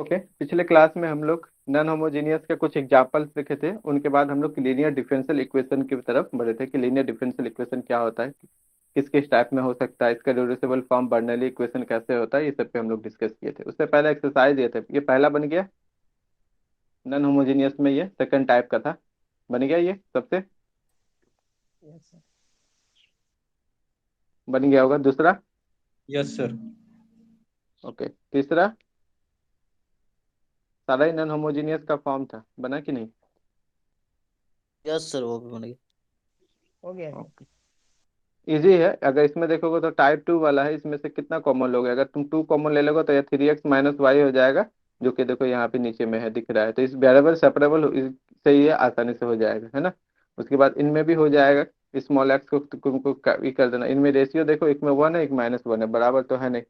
Okay, पिछले class में हम लोग नॉन होमोजीनियस के कुछ एग्जांपल्स देखे थे। उनके बाद हम लोग लीनियर डिफरेंशियल इक्वेशन की तरफ बढ़े थे कि लीनियर डिफरेंशियल इक्वेशन क्या होता है, किस किस टाइप में हो सकता है, इसका रिड्यूसिबल फॉर्म बर्नौली इक्वेशन कैसे होता है, ये सब पे हम लोग डिस्कस किए थे। उससे पहले एक्सरसाइज ये थे, ये पहला बन गया नॉन होमोजीनियस में, ये सेकंड टाइप का था, बन गया ये सबसे, यस सर। बन गया होगा। दूसरा, यस सर। ओके, तीसरा, सारा ही नॉन होमोजीनियस का फॉर्म था, बना कि नहीं? यस सर, वो भी बन गया। हो गया सर। ओके, इजी है। अगर इसमें देखोगे तो टाइप 2 वाला है, इसमें से कितना कॉमन लोगे? अगर तुम 2 कॉमन ले लोगे तो ये 3x - y हो जाएगा, जो कि देखो यहाँ पे नीचे में है, दिख रहा है। तो इस वेरिएबल सेपरेबल से ये आसानी से हो जाएगा, है ना। उसके बाद इनमें भी हो जाएगा, स्मॉल एक्स को तुमको ये कर देना। इनमें रेशियो देखो, एक में 1 है, एक -1 है, बराबर तो है नहीं।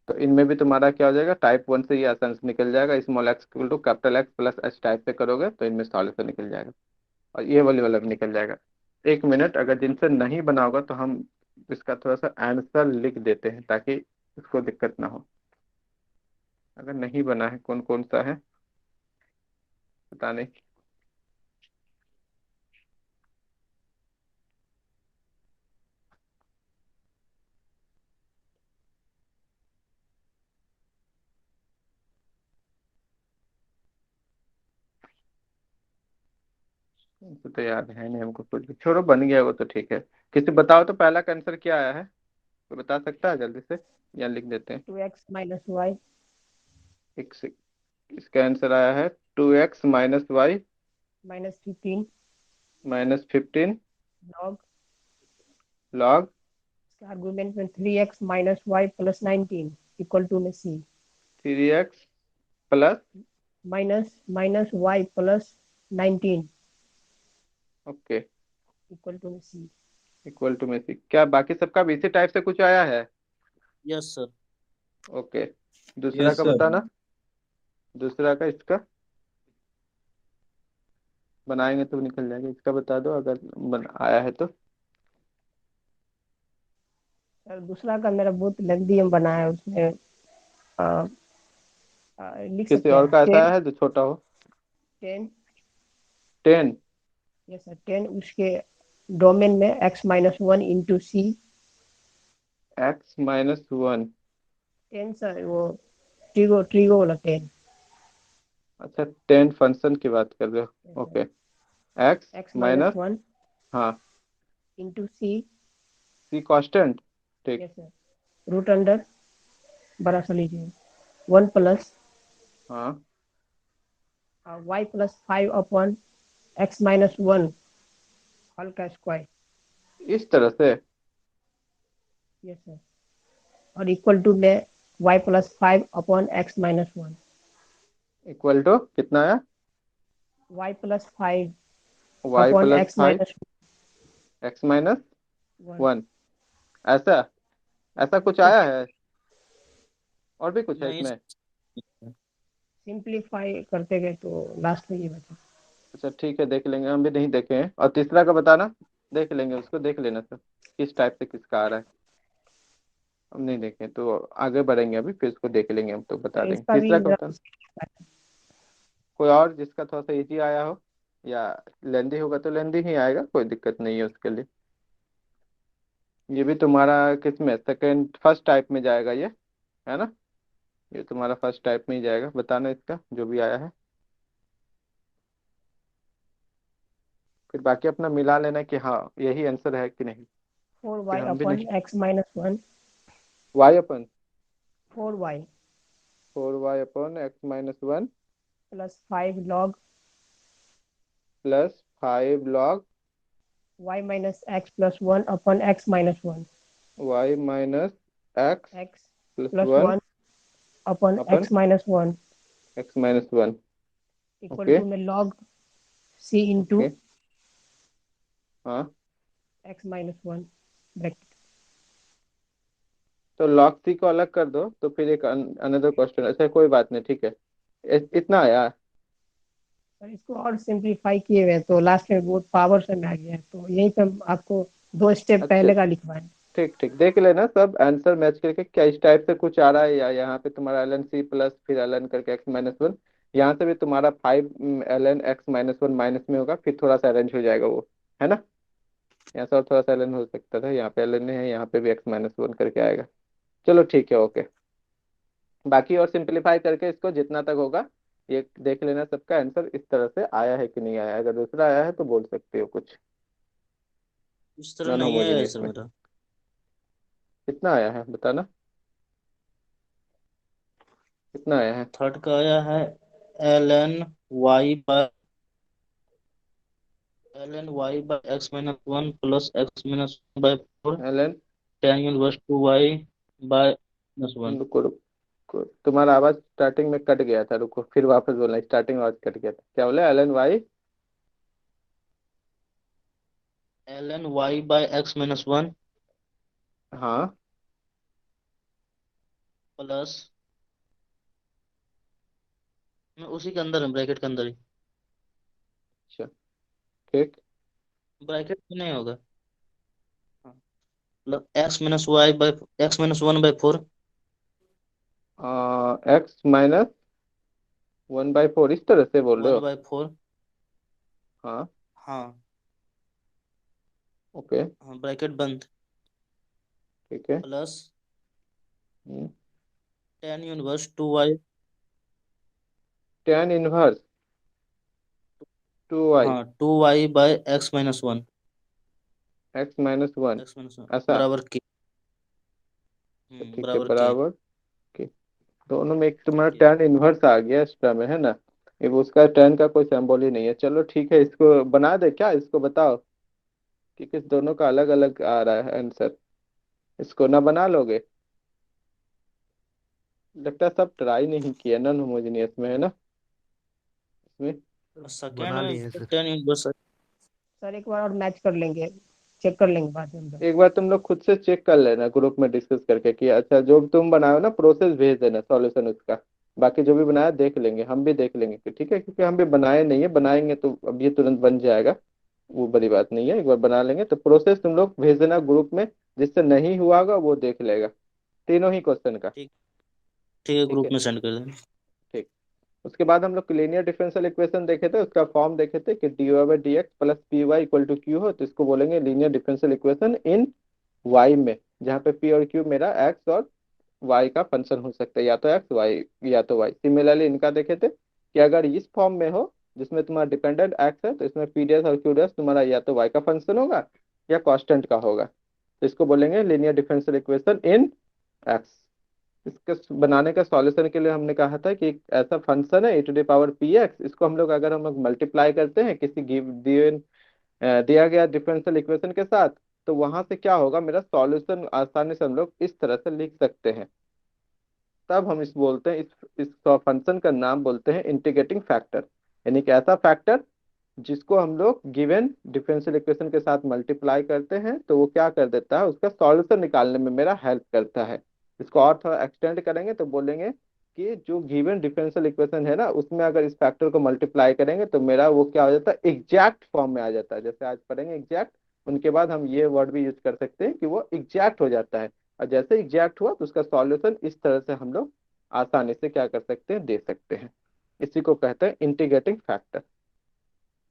तो इनमें भी तुम्हारा क्या हो जाएगा, टाइप 1 से ये आसानी से निकल जाएगा। Small x equal to capital x plus h type से करोगे तो इनमें सॉल्यूशन निकल जाएगा, और ये वाला भी निकल जाएगा। एक मिनट, अगर जिनसे नहीं बना होगा तो हम इसका थोड़ा सा आंसर लिख देते हैं ताकि इसको दिक्कत ना हो। अगर नहीं बना है, कौन कौन सा है पता नहीं। हमको तो याद है नहीं, हमको कुछ भी छोड़ो, बन गया वो तो ठीक है। किसी बताओ तो पहला का आंसर क्या आया है, कोई बता सकता है जल्दी से, या लिख देते हैं? 2x - y एक से, इसका आंसर आया है 2x - y -15 -15 log log इसके आर्गुमेंट में 3x - y + 19 इक्वल टू में c 3x plus, minus y + 19 okay, equal to में c। इक्वल टू में सी। क्या बाकी सबका भी इसी टाइप से कुछ आया है? Yes sir. ओके, दूसरा यस का सर। बताना, दूसरा का इसका बनाएंगे तो निकल जाएगा। इसका बता दो अगर आया है तो। सर दूसरा का मेरा बहुत लेंदी में बना है, उसमें आ, लिख किसी सकते और हैं का ऐसा 10। आया है जो छोटा हो? 10 10, यस सर, 10 उसके डोमेन में x - 1 into c। x - 1। 10 sir, वो ट्रिगो ट्रिगो वाला 10। अच्छा, 10 फंक्शन की बात कर रहे यस हो, sir, okay. X x - minus, 1 हाँ, इंटू c। सी कांस्टेंट, ठीक। यस सर, रूट अंडर, बड़ा सा लीजिए, 1 प्लस हाँ, y + 5 अपॉन x - 1 होल का स्क्वायर। इस तरह से। यस सर, और इक्वल टू में y + 5 upon x - 1 equal to कितना आया? y + 5 y upon plus x - five 1। x - 1, ऐसा, ऐसा कुछ आया है? और भी कुछ है नहीं इसमें? सिंप्लीफाई करते गए तो लास्ट में ये बचा। अच्छा ठीक है, देख लेंगे, हम भी नहीं देखे हैं। और तीसरा का बताना, देख लेंगे उसको, देख लेना सर, किस टाइप से किसका आ रहा है। हम नहीं देखे तो आगे बढ़ेंगे, अभी फिर इसको देख लेंगे, हम तो बता सर देंगे। इसका भी तीसरा का मेरा बताना, कोई और जिसका थोड़ा सा इजी आया हो, या लेंदी होगा तो लेंदी ही आएगा, कोई दिक्कत नहीं है उसके लिए। ये भी तुम्हारा किस में, सेकंड फर्स्ट टाइप में जाएगा ये, है ना। ये तुम्हारा फर्स्ट टाइप में ही जाएगा, बताना इसका जो भी आया है। फिर बाकी अपना मिला लेना कि हाँ यही आंसर है कि नहीं, 4y फिर हम भी अपॉन नहीं। x - 1 y upon 4y 4y/(x - 1) + 5 log plus 5 log y - x + 1 upon x - 1 y - x x plus + 1 1 upon upon x - 1 x - 1, equal okay. To में log c इंटू ओके, हाँ, x - 1 ब्रैकेट। तो log c को अलग कर दो तो फिर एक अनदर क्वेश्चन, ऐसा कोई बात नहीं, ठीक है। इतना आया। सर इसको और सिंप्लीफाई किए हुए हैं तो लास्ट में बहुत पावर से में आ गया है, तो यहीं पे हम आपको 2 स्टेप अच्छा पहले का लिखवाएं। ठीक ठीक, देख लेना सब आंसर मैच करके क्या इस टाइप से कुछ आ रहा है, या यहाँ पे तुम्हारा एल एन सी प्लस फिर एल एन करके एक्स माइनस वन, यहाँ से भी तुम्हारा 5 ln x-1 माइनस में होगा, फिर थोड़ा सा अरेंज हो जाएगा वो, है ना। यहाँ से और थोड़ा सा ln हो सकता था, यहाँ पे ln है, यहाँ पे भी x-1 करके आएगा। चलो ठीक है, ओके। बाकी और सिंपलीफाई करके इसको जितना तक होगा ये देख लेना, सबका आंसर इस तरह से आया है कि नहीं आया है। अगर दूसरा आया है तो बोल सकते हो कुछ, इस तरह नॉन नहीं आया है होमोजीनियस सर में। मेरा। कितना आया है बताना, कितना आया है। थर्ड का आया है ln y by plus x-1 ln, tan inverse 2y by -1। रुको रुको, तुम्हारा आवाज स्टार्टिंग में कट गया था, रुको फिर वापस बोलना, स्टार्टिंग आवाज कट गया था, क्या बोले, ln y। ln y by x-1 हाँ। प्लस, मैं उसी के अंदर है, ब्रैकेट के अंदर ही। अच्छा ठीक। ब्रैकेट में नहीं होगा। हाँ, मतलब x-1 by 4। x-1/4 इस तरह से बोल रहे वन हो। बाय फोर हाँ। हाँ। ओके। हाँ, ब्रैकेट बंद। ठीक है। प्लस हम्म, tan inverse 2y। tan inverse 2y, हाँ, 2y by x-1। x-1, x-1 ऐसा। बराबर के। तो ठीक है, बराबर के। बराबर के। दोनों में एक तुम्हारा के। tan इनवर्स आ गया एक्स्ट्रा में, है ना। ये उसका tan का कोई सिंबल ही नहीं है। चलो ठीक है, इसको बना दे क्या, इसको बताओ कि किस दोनों का अलग अलग आ रहा है आंसर। इसको ना बना लोगे, लगता है सब ट्राई नहीं किया नॉन होमोजेनियस में, है ना, इसमें। सेकेंड बना में लिए सर। tan inverse. सर एक बार और मैच कर लेंगे, चेक कर लेंगे बाद में हम लोग। एक बार तुम लोग खुद से चेक कर लेना ग्रुप में डिस्कस करके कि अच्छा जो तुम बनाओ ना प्रोसेस भेज देना सॉल्यूशन उसका। बाकी जो भी बनाया देख लेंगे, हम भी देख लेंगे कि ठीक है, क्योंकि हम भी बनाए नहीं है, बनाएंगे तो अब ये तुरंत बन जाएगा, वो बड़ी बात नहीं है, एक बार बना लेंगे। तो प्रोसेस तुम लोग भेज देना ग्रुप में, जिससे नहीं हुआ होगा वो देख लेगा, तीनों ही क्वेश्चन का। ठीक। ठीक है, ठीक ग्रुप है। में सेंड कर देना। ठीक। उसके बाद हम लोग लीनियर डिफरेंशियल इक्वेशन देखे थे, उसका फॉर्म देखे थे कि d Y by D x plus p y equal to q हो, तो इसको बोलेंगे linear differential equation in y में, जहाँ पे पी और क्यू मेरा एक्स और वाई का फंक्शन हो सकता है, या तो एक्स वाई या तो वाई। सिमिलरली इनका देखे थे कि अगर इस फॉर्म में हो जिसमें तुम्हारा डिपेंडेंट एक्स है, तो इसमें पी डी एस और क्यू डी एस तुम्हारा या तो वाई का फंक्शन होगा या कांस्टेंट का होगा, तो इसको बोलेंगे लीनियर डिफरेंशियल इक्वेशन इन एक्स। इसके बनाने का सॉल्यूशन के लिए हमने कहा था कि एक ऐसा फंक्शन है e⁻p(x), इसको हम लोग अगर हम लोग मल्टीप्लाई करते हैं किसी दिया गया डिफरेंशियल इक्वेशन के साथ, तो वहां से क्या होगा, मेरा सॉल्यूशन आसानी से हम लोग इस तरह से लिख सकते हैं। तब हम इस बोलते हैं, इस फंक्शन का नाम बोलते हैं इंटीग्रेटिंग फैक्टर, यानी कि ऐसा फैक्टर जिसको हम लोग गिवन डिफरेंशियल इक्वेशन के साथ मल्टीप्लाई करते हैं तो वो क्या कर देता है, उसका सॉल्यूशन निकालने में मेरा हेल्प करता है। इसको और थोड़ा एक्सटेंड करेंगे तो बोलेंगे कि जो गिवन डिफरेंशियल इक्वेशन है ना, उसमें अगर इस फैक्टर को मल्टीप्लाई करेंगे तो मेरा वो क्या हो जाता है, एग्जैक्ट फॉर्म में आ जाता है। जैसे आज पढ़ेंगे एग्जैक्ट, उनके बाद हम ये वर्ड भी यूज कर सकते हैं कि वो एग्जैक्ट हो जाता है। और जैसे एग्जैक्ट हुआ तो उसका सॉल्यूशन इस तरह से हम लोग आसानी से क्या कर सकते हैं, दे सकते हैं। इसी को कहते हैं इंटीग्रेटिंग फैक्टर।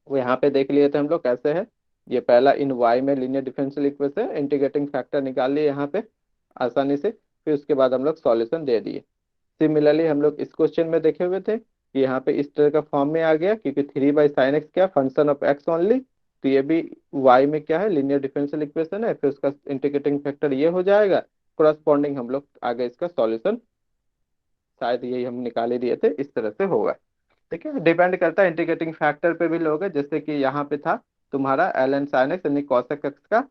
वो यहाँ पे देख लिए थे हम लोग कैसे है। ये पहला इन वाई में linear differential equation, integrating factor निकाल लिए यहाँ पे आसानी से, फिर उसके बाद हम लोग सॉल्यूशन दे दिए। सिमिलरली हम लोग इस क्वेश्चन में देखे हुए थे कि यहाँ पे इस तरह का फॉर्म में आ गया, क्योंकि 3/sin x क्या फंक्शन ऑफ x ओनली, तो ये भी y में क्या है, लीनियर डिफरेंशियल इक्वेशन है, फिर उसका इंटीग्रेटिंग फैक्टर ये हो जाएगा। कोरस्पॉन्डिंग हम लोग आगे इसका सॉल्यूशन शायद यही हम निकाल ही दिए थे, इस तरह से होगा। ठीक है, डिपेंड करता है इंटीग्रेटिंग फैक्टर पे भी लोगे, जैसे कि यहाँ पे था तुम्हारा ln sin x यानी cosec x का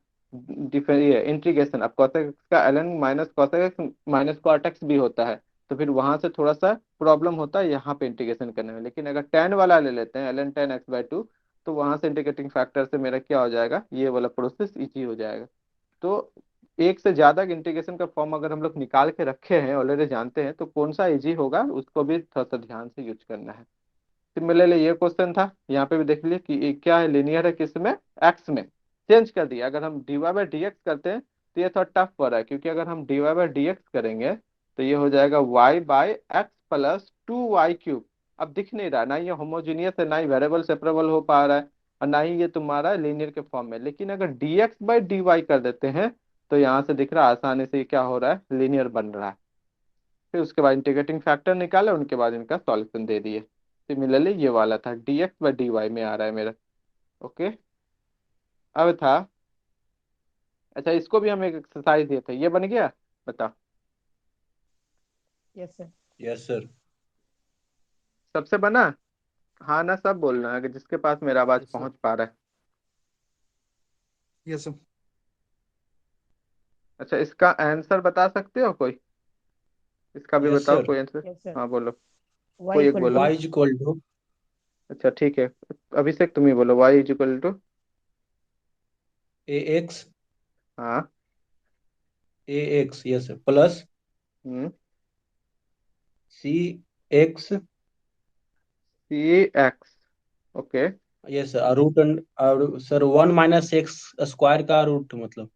ये इंटीग्रेशन। अब cosec x का ln minus cosec x minus cot x भी होता है, तो फिर वहां से थोड़ा सा प्रॉब्लम होता है यहाँ पे इंटीग्रेशन करने में। लेकिन अगर tan वाला ले लेते हैं ln tan x/2, तो वहां से इंटीग्रेटिंग फैक्टर से मेरा क्या हो जाएगा, ये वाला प्रोसेस इजी हो जाएगा। तो एक से ज्यादा इंटीग्रेशन का फॉर्म अगर हम लोग निकाल के रखे हैं, ऑलरेडी जानते हैं, तो कौन सा इजी होगा उसको भी थोड़ा सा ध्यान से यूज करना है। सिमिलरली ये क्वेश्चन था, यहाँ पे भी देख लिए कि ये क्या है, लीनियर है किसमें, एक्स में। चेंज कर दिया, अगर हम d Y by D x करते हैं तो ये थोड़ा टफ हो रहा है, क्योंकि अगर हम dy बाई डी एक्स करेंगे तो ये हो जाएगा y by x plus 2y cube. अब दिख नहीं रहा, ना ये होमोजीनियस है, ना ही वेरिएबल सेपरेबल हो पा रहा है, और ना ही ये तुम्हारा लीनियर के फॉर्म में। लेकिन अगर dx बाई डी वाई कर देते हैं तो यहाँ से दिख रहा है आसानी से ये क्या हो रहा है, लीनियर बन रहा है। फिर उसके बाद इंटीग्रेटिंग फैक्टर निकाले, उनके बाद इनका सॉल्यूशन दे दिए। सिमिलरली ये वाला था dx बाई डी वाई में आ रहा है मेरा। ओके, अब था, अच्छा इसको भी हम एक एक्सरसाइज दिए थे, ये बन गया, बता। Yes sir. Yes sir. सबसे बना, हाँ ना सब बोलना है, कि जिसके पास मेरा आवाज यस सर। पहुंच पा रहा है। Yes sir. अच्छा, इसका आंसर बता सकते हो कोई? इसका भी यस बताओ सर। कोई आंसर। Yes sir. हाँ बोलो, y कोई एक इक्वल बोलो। To y is equal to अच्छा ठीक है, अभिषेक तुम ही बोलो, y is equal to. A x, हाँ। A x yes plus hmm. C x, c x. Okay. Yes root और सर 1 - x² का रूट मतलब।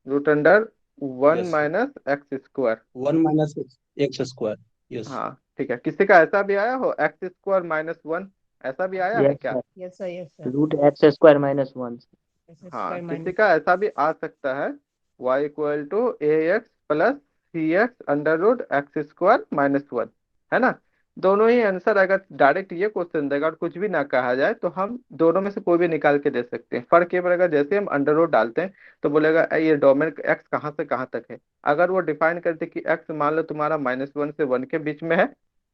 Root under one yes sir, minus x square. 1 - x²। Yes. हाँ ठीक है, किसी का ऐसा भी आया हो एक्स स्क्वायर माइनस वन, ऐसा भी आया है यस क्या? Sir. Yes sir. Yes sir. Root x square minus one. X हाँ स्क्वायर किसी माइनस। का ऐसा भी आ सकता है, y equal to a x plus c x under root x square minus one, है ना? दोनों ही आंसर अगर डायरेक्ट ये क्वेश्चन देगा और कुछ भी ना कहा जाए तो हम दोनों में से कोई भी निकाल के दे सकते हैं। फर्क ये पड़ेगा, जैसे हम अंडर रूट डालते हैं तो बोलेगा ये डोमेन एक्स कहाँ से कहाँ तक है। अगर वो डिफाइन करते कि एक्स मान लो तुम्हारा माइनस वन से वन के बीच में है,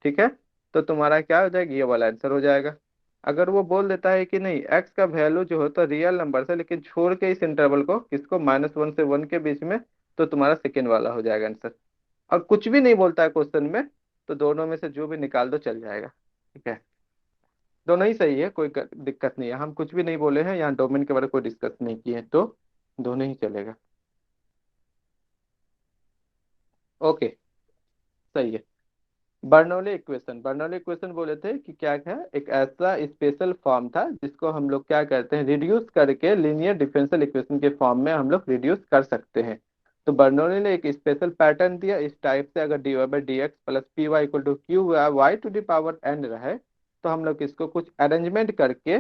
ठीक है, तो तुम्हारा क्या हो जाएगा, ये वाला आंसर हो जाएगा। अगर वो बोल देता है कि नहीं एक्स का वैल्यू जो होता है रियल नंबर से, लेकिन छोड़ के इस इंटरवल को किसको, माइनस वन से वन के बीच में, तो तुम्हारा सेकेंड वाला हो जाएगा आंसर। और कुछ भी नहीं बोलता है क्वेश्चन में, तो दोनों में से जो भी निकाल दो चल जाएगा। ठीक है, दोनों ही सही है, कोई दिक्कत नहीं है। हम कुछ भी नहीं बोले हैं यहाँ, डोमेन के बारे में कोई डिस्कस नहीं किए हैं, तो दोनों ही चलेगा। ओके, सही है। बर्नौली इक्वेशन, बर्नौली इक्वेशन बोले थे कि क्या है, एक ऐसा स्पेशल फॉर्म था जिसको हम लोग क्या करते हैं, रिड्यूस करके लीनियर डिफरेंशियल इक्वेशन के फॉर्म में हम लोग रिड्यूस कर सकते हैं। तो बर्नौली ने एक स्पेशल पैटर्न दिया इस टाइप से, अगर d Y by D x plus p y equal to q y to the power n रहे, तो हम लोग इसको कुछ अरेंजमेंट करके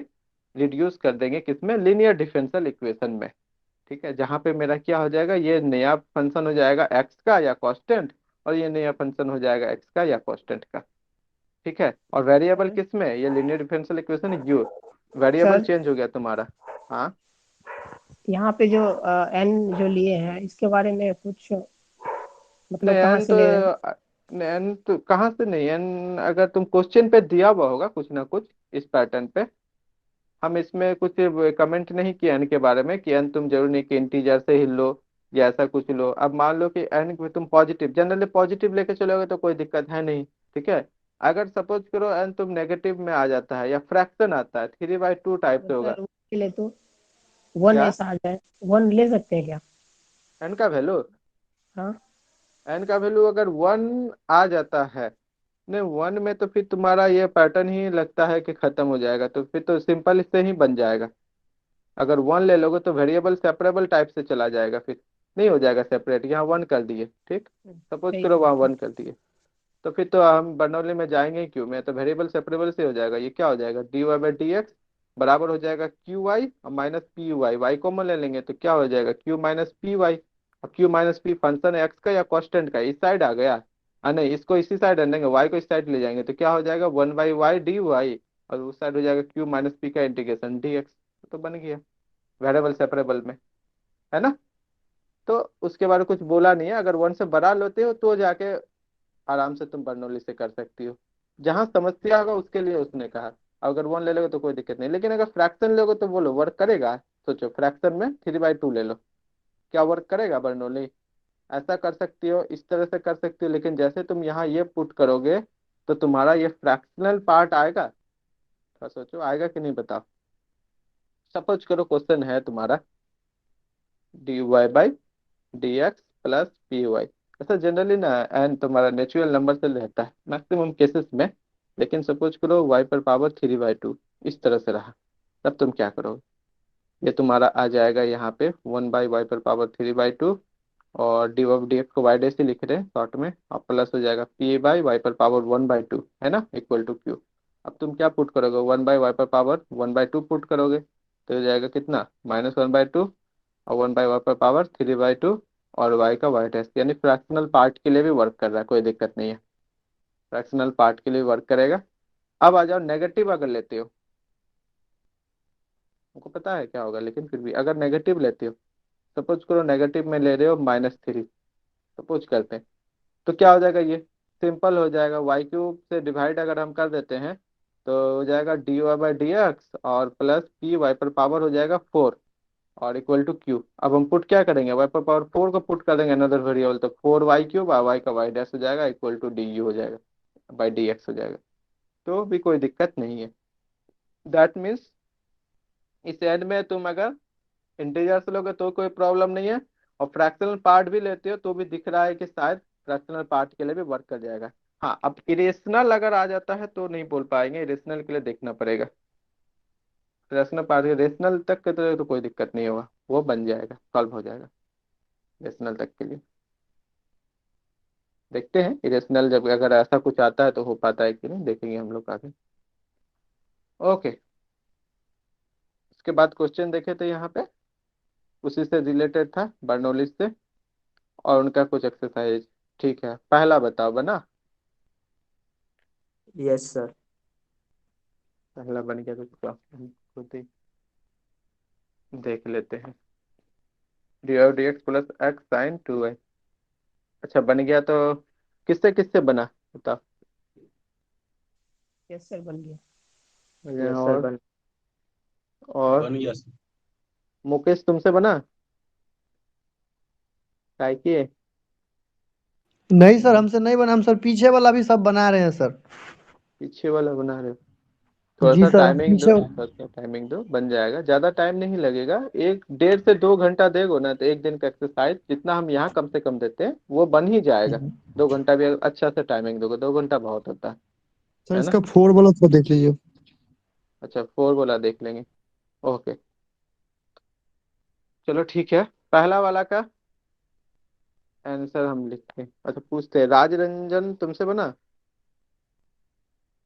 रिड्यूस कर देंगे किसमें, लीनियर डिफरेंशियल इक्वेशन में। ठीक है, जहाँ पे मेरा क्या हो जाएगा, ये नया फंक्शन हो जाएगा एक्स का या कांस्टेंट, और ये नया फंक्शन हो जाएगा एक्स का या कांस्टेंट का। ठीक है, और वेरिएबल सर। किस में, ये linear differential equation you, variable sir, change हो गया तुम्हारा। हाँ। यहाँ पे जो एन जो लिए हैं इसके बारे में कुछ नहीं मतलब कहाँ एन से तो, ले रहे हैं? एन तो कहाँ से, नहीं एन अगर तुम क्वेश्चन पे दिया हुआ होगा कुछ ना कुछ इस पैटर्न पे, हम इसमें कुछ कमेंट नहीं किया एन के बारे में कि एन तुम जरूर नहीं कि इंटीजर से ही लो या ऐसा कुछ लो। अब मान लो कि एन को तुम पॉजिटिव, जनरली पॉजिटिव लेके चलोगे तो कोई दिक्कत है नहीं। ठीक है, अगर सपोज करो एन तुम नेगेटिव में आ जाता है या फ्रैक्शन आता है, 3/2 टाइप तो से होगा। सर उसके लिए तो वन क्या? ऐसा आ जाए, वन ले सकते हैं क्या? एन का वैल्यू, हाँ। एन का वैल्यू अगर वन आ जाता है, नहीं वन में तो फिर तुम्हारा ये पैटर्न ही लगता है कि खत्म हो जाएगा, तो फिर तो सिंपल इससे ही बन जाएगा। अगर वन ले लोगे तो वेरिएबल सेपरेबल टाइप से चला जाएगा, फिर नहीं हो जाएगा सेपरेट, यहाँ वन कर दिए, ठीक, सपोज ठीक करो है। वहाँ वन कर दिए, तो फिर तो हम बर्नौली में जाएंगे ही क्यों में, तो वेरिएबल सेपरेबल से हो जाएगा। ये क्या हो जाएगा, d Y by D x बराबर हो जाएगा क्यू वाई और minus p y, y common ले लेंगे तो क्या हो जाएगा, क्यू माइनस पी वाई। अब q minus p function x का या कांस्टेंट का, इस साइड आ गया, नहीं इसको इसी साइड आनेंगे, वाई को इस साइड ले जाएंगे तो क्या हो जाएगा, one by y D y, और उस साइड हो जाएगा क्यू माइनस पी का इंटीग्रेशन डी एक्स। तो बन गया वेरिएबल सेपरेबल में, है ना? तो उसके बारे में कुछ बोला नहीं है, अगर वन से बड़ा लेते हो तो जाके आराम से तुम बर्नौली से कर सकती हो। जहां समस्या होगा उसके लिए उसने कहा, अगर वन ले लोगे तो कोई दिक्कत नहीं, लेकिन अगर फ्रैक्शन लोगे तो बोलो वर्क करेगा। सोचो फ्रैक्शन में 3/2 ले लो, क्या वर्क करेगा बर्नौली? ऐसा कर सकती हो, इस तरह से कर सकती हो, लेकिन जैसे तुम यहाँ ये पुट करोगे तो तुम्हारा ये फ्रैक्शनल पार्ट आएगा। थोड़ा सोचो आएगा कि नहीं बताओ। सपोज करो क्वेश्चन है तुम्हारा d Y by D x plus p y, ऐसा जनरली ना एन तुम्हारा नेचुरल नंबर से रहता है मैक्सिमम केसेस में, लेकिन सपोज करो वाई पर पावर 3/2 इस तरह से रहा, तब तुम क्या करोगे? ये तुम्हारा आ जाएगा यहाँ पे 1/y^3/2, और dy/dx को y डैश ही लिख रहे हैं शॉर्ट में, और प्लस हो जाएगा p/y^1/2, है ना, इक्वल टू q। अब तुम क्या पुट करोगे, 1/y^1/2 पुट करोगे, तो हो जाएगा कितना, -1/2 और 1/y^3/2, और y का y डैश, यानी फ्रैक्शनल पार्ट के लिए भी वर्क कर रहा है, कोई दिक्कत नहीं है, फ्रैक्शनल पार्ट के लिए वर्क करेगा। अब आ जाओ नेगेटिव अगर लेते हो, हमको पता है क्या होगा, लेकिन फिर भी अगर नेगेटिव लेते हो, सपोज करो नेगेटिव में ले रहे हो -3, सपोज करते हैं, तो क्या हो जाएगा, ये सिंपल हो जाएगा, y³ से डिवाइड अगर हम कर देते हैं तो हो जाएगा dy/dx, और प्लस p/4 हो जाएगा 4, और इक्वल टू q। अब हम पुट क्या करेंगे, y/4 को पुट कर देंगे अनदर वेरिएबल, तो 4y³ और y का y डैश हो जाएगा इक्वल टू du हो जाएगा, बाई dx हो जाएगा, तो भी कोई दिक्कत नहीं है। दैट मीन्स इस एंड में तुम अगर इंटीजर्स लोगे तो कोई प्रॉब्लम नहीं है, और फ्रैक्शनल पार्ट भी लेते हो तो भी दिख रहा है कि शायद फ्रैक्शनल पार्ट के लिए भी वर्क कर जाएगा। हाँ, अब इरेशनल अगर आ जाता है तो नहीं बोल पाएंगे, इरेशनल के लिए देखना पड़ेगा, फ्रैक्शनल पार्ट रेशनल तक के तो कोई दिक्कत नहीं होगा, वो बन जाएगा, सॉल्व हो जाएगा रेशनल तक के लिए। देखते हैं इरेशनल जब अगर ऐसा कुछ आता है तो हो पाता है कि नहीं, देखेंगे हम लोग आगे। ओके, उसके बाद क्वेश्चन देखे थे यहाँ पे, उसी से रिलेटेड था, बर्नौली से, और उनका कुछ एक्सरसाइज। ठीक है, पहला बताओ, बना, यस सर। पहला बन गया तो खुद ही देख लेते हैं, dy/dx plus x sign 2y। अच्छा बन गया, तो किससे किससे बना बताओ। यस सर, बन गया। यस सर और बन। और बन गया सर। मुकेश तुमसे बना, काय किए। नहीं सर, हमसे नहीं बना, हम सर पीछे वाला भी सब बना रहे हैं सर। पीछे वाला बना रहे हो, थोड़ा जी सा सर, हम टाइमिंग दो, पीछे। थोड़ा सा टाइमिंग दो, बन जाएगा, ज्यादा टाइम नहीं लगेगा, 1 1.5 से 2 घंटा देगो ना, तो एक दिन का एक्सरसाइज जितना हम यहाँ कम से कम देते हैं वो बन ही जाएगा। 2 घंटा भी अच्छा से टाइमिंग दोगे, 2 घंटा बहुत होता सर है ना। इसका 4 वाला थोड़ा देख लीजिए। अच्छा 4 वाला देख लेंगे, ओके, चलो ठीक है, पहला वाला का आंसर हम लिखते हैं। अच्छा पूछते हैं, राज रंजन तुमसे बना।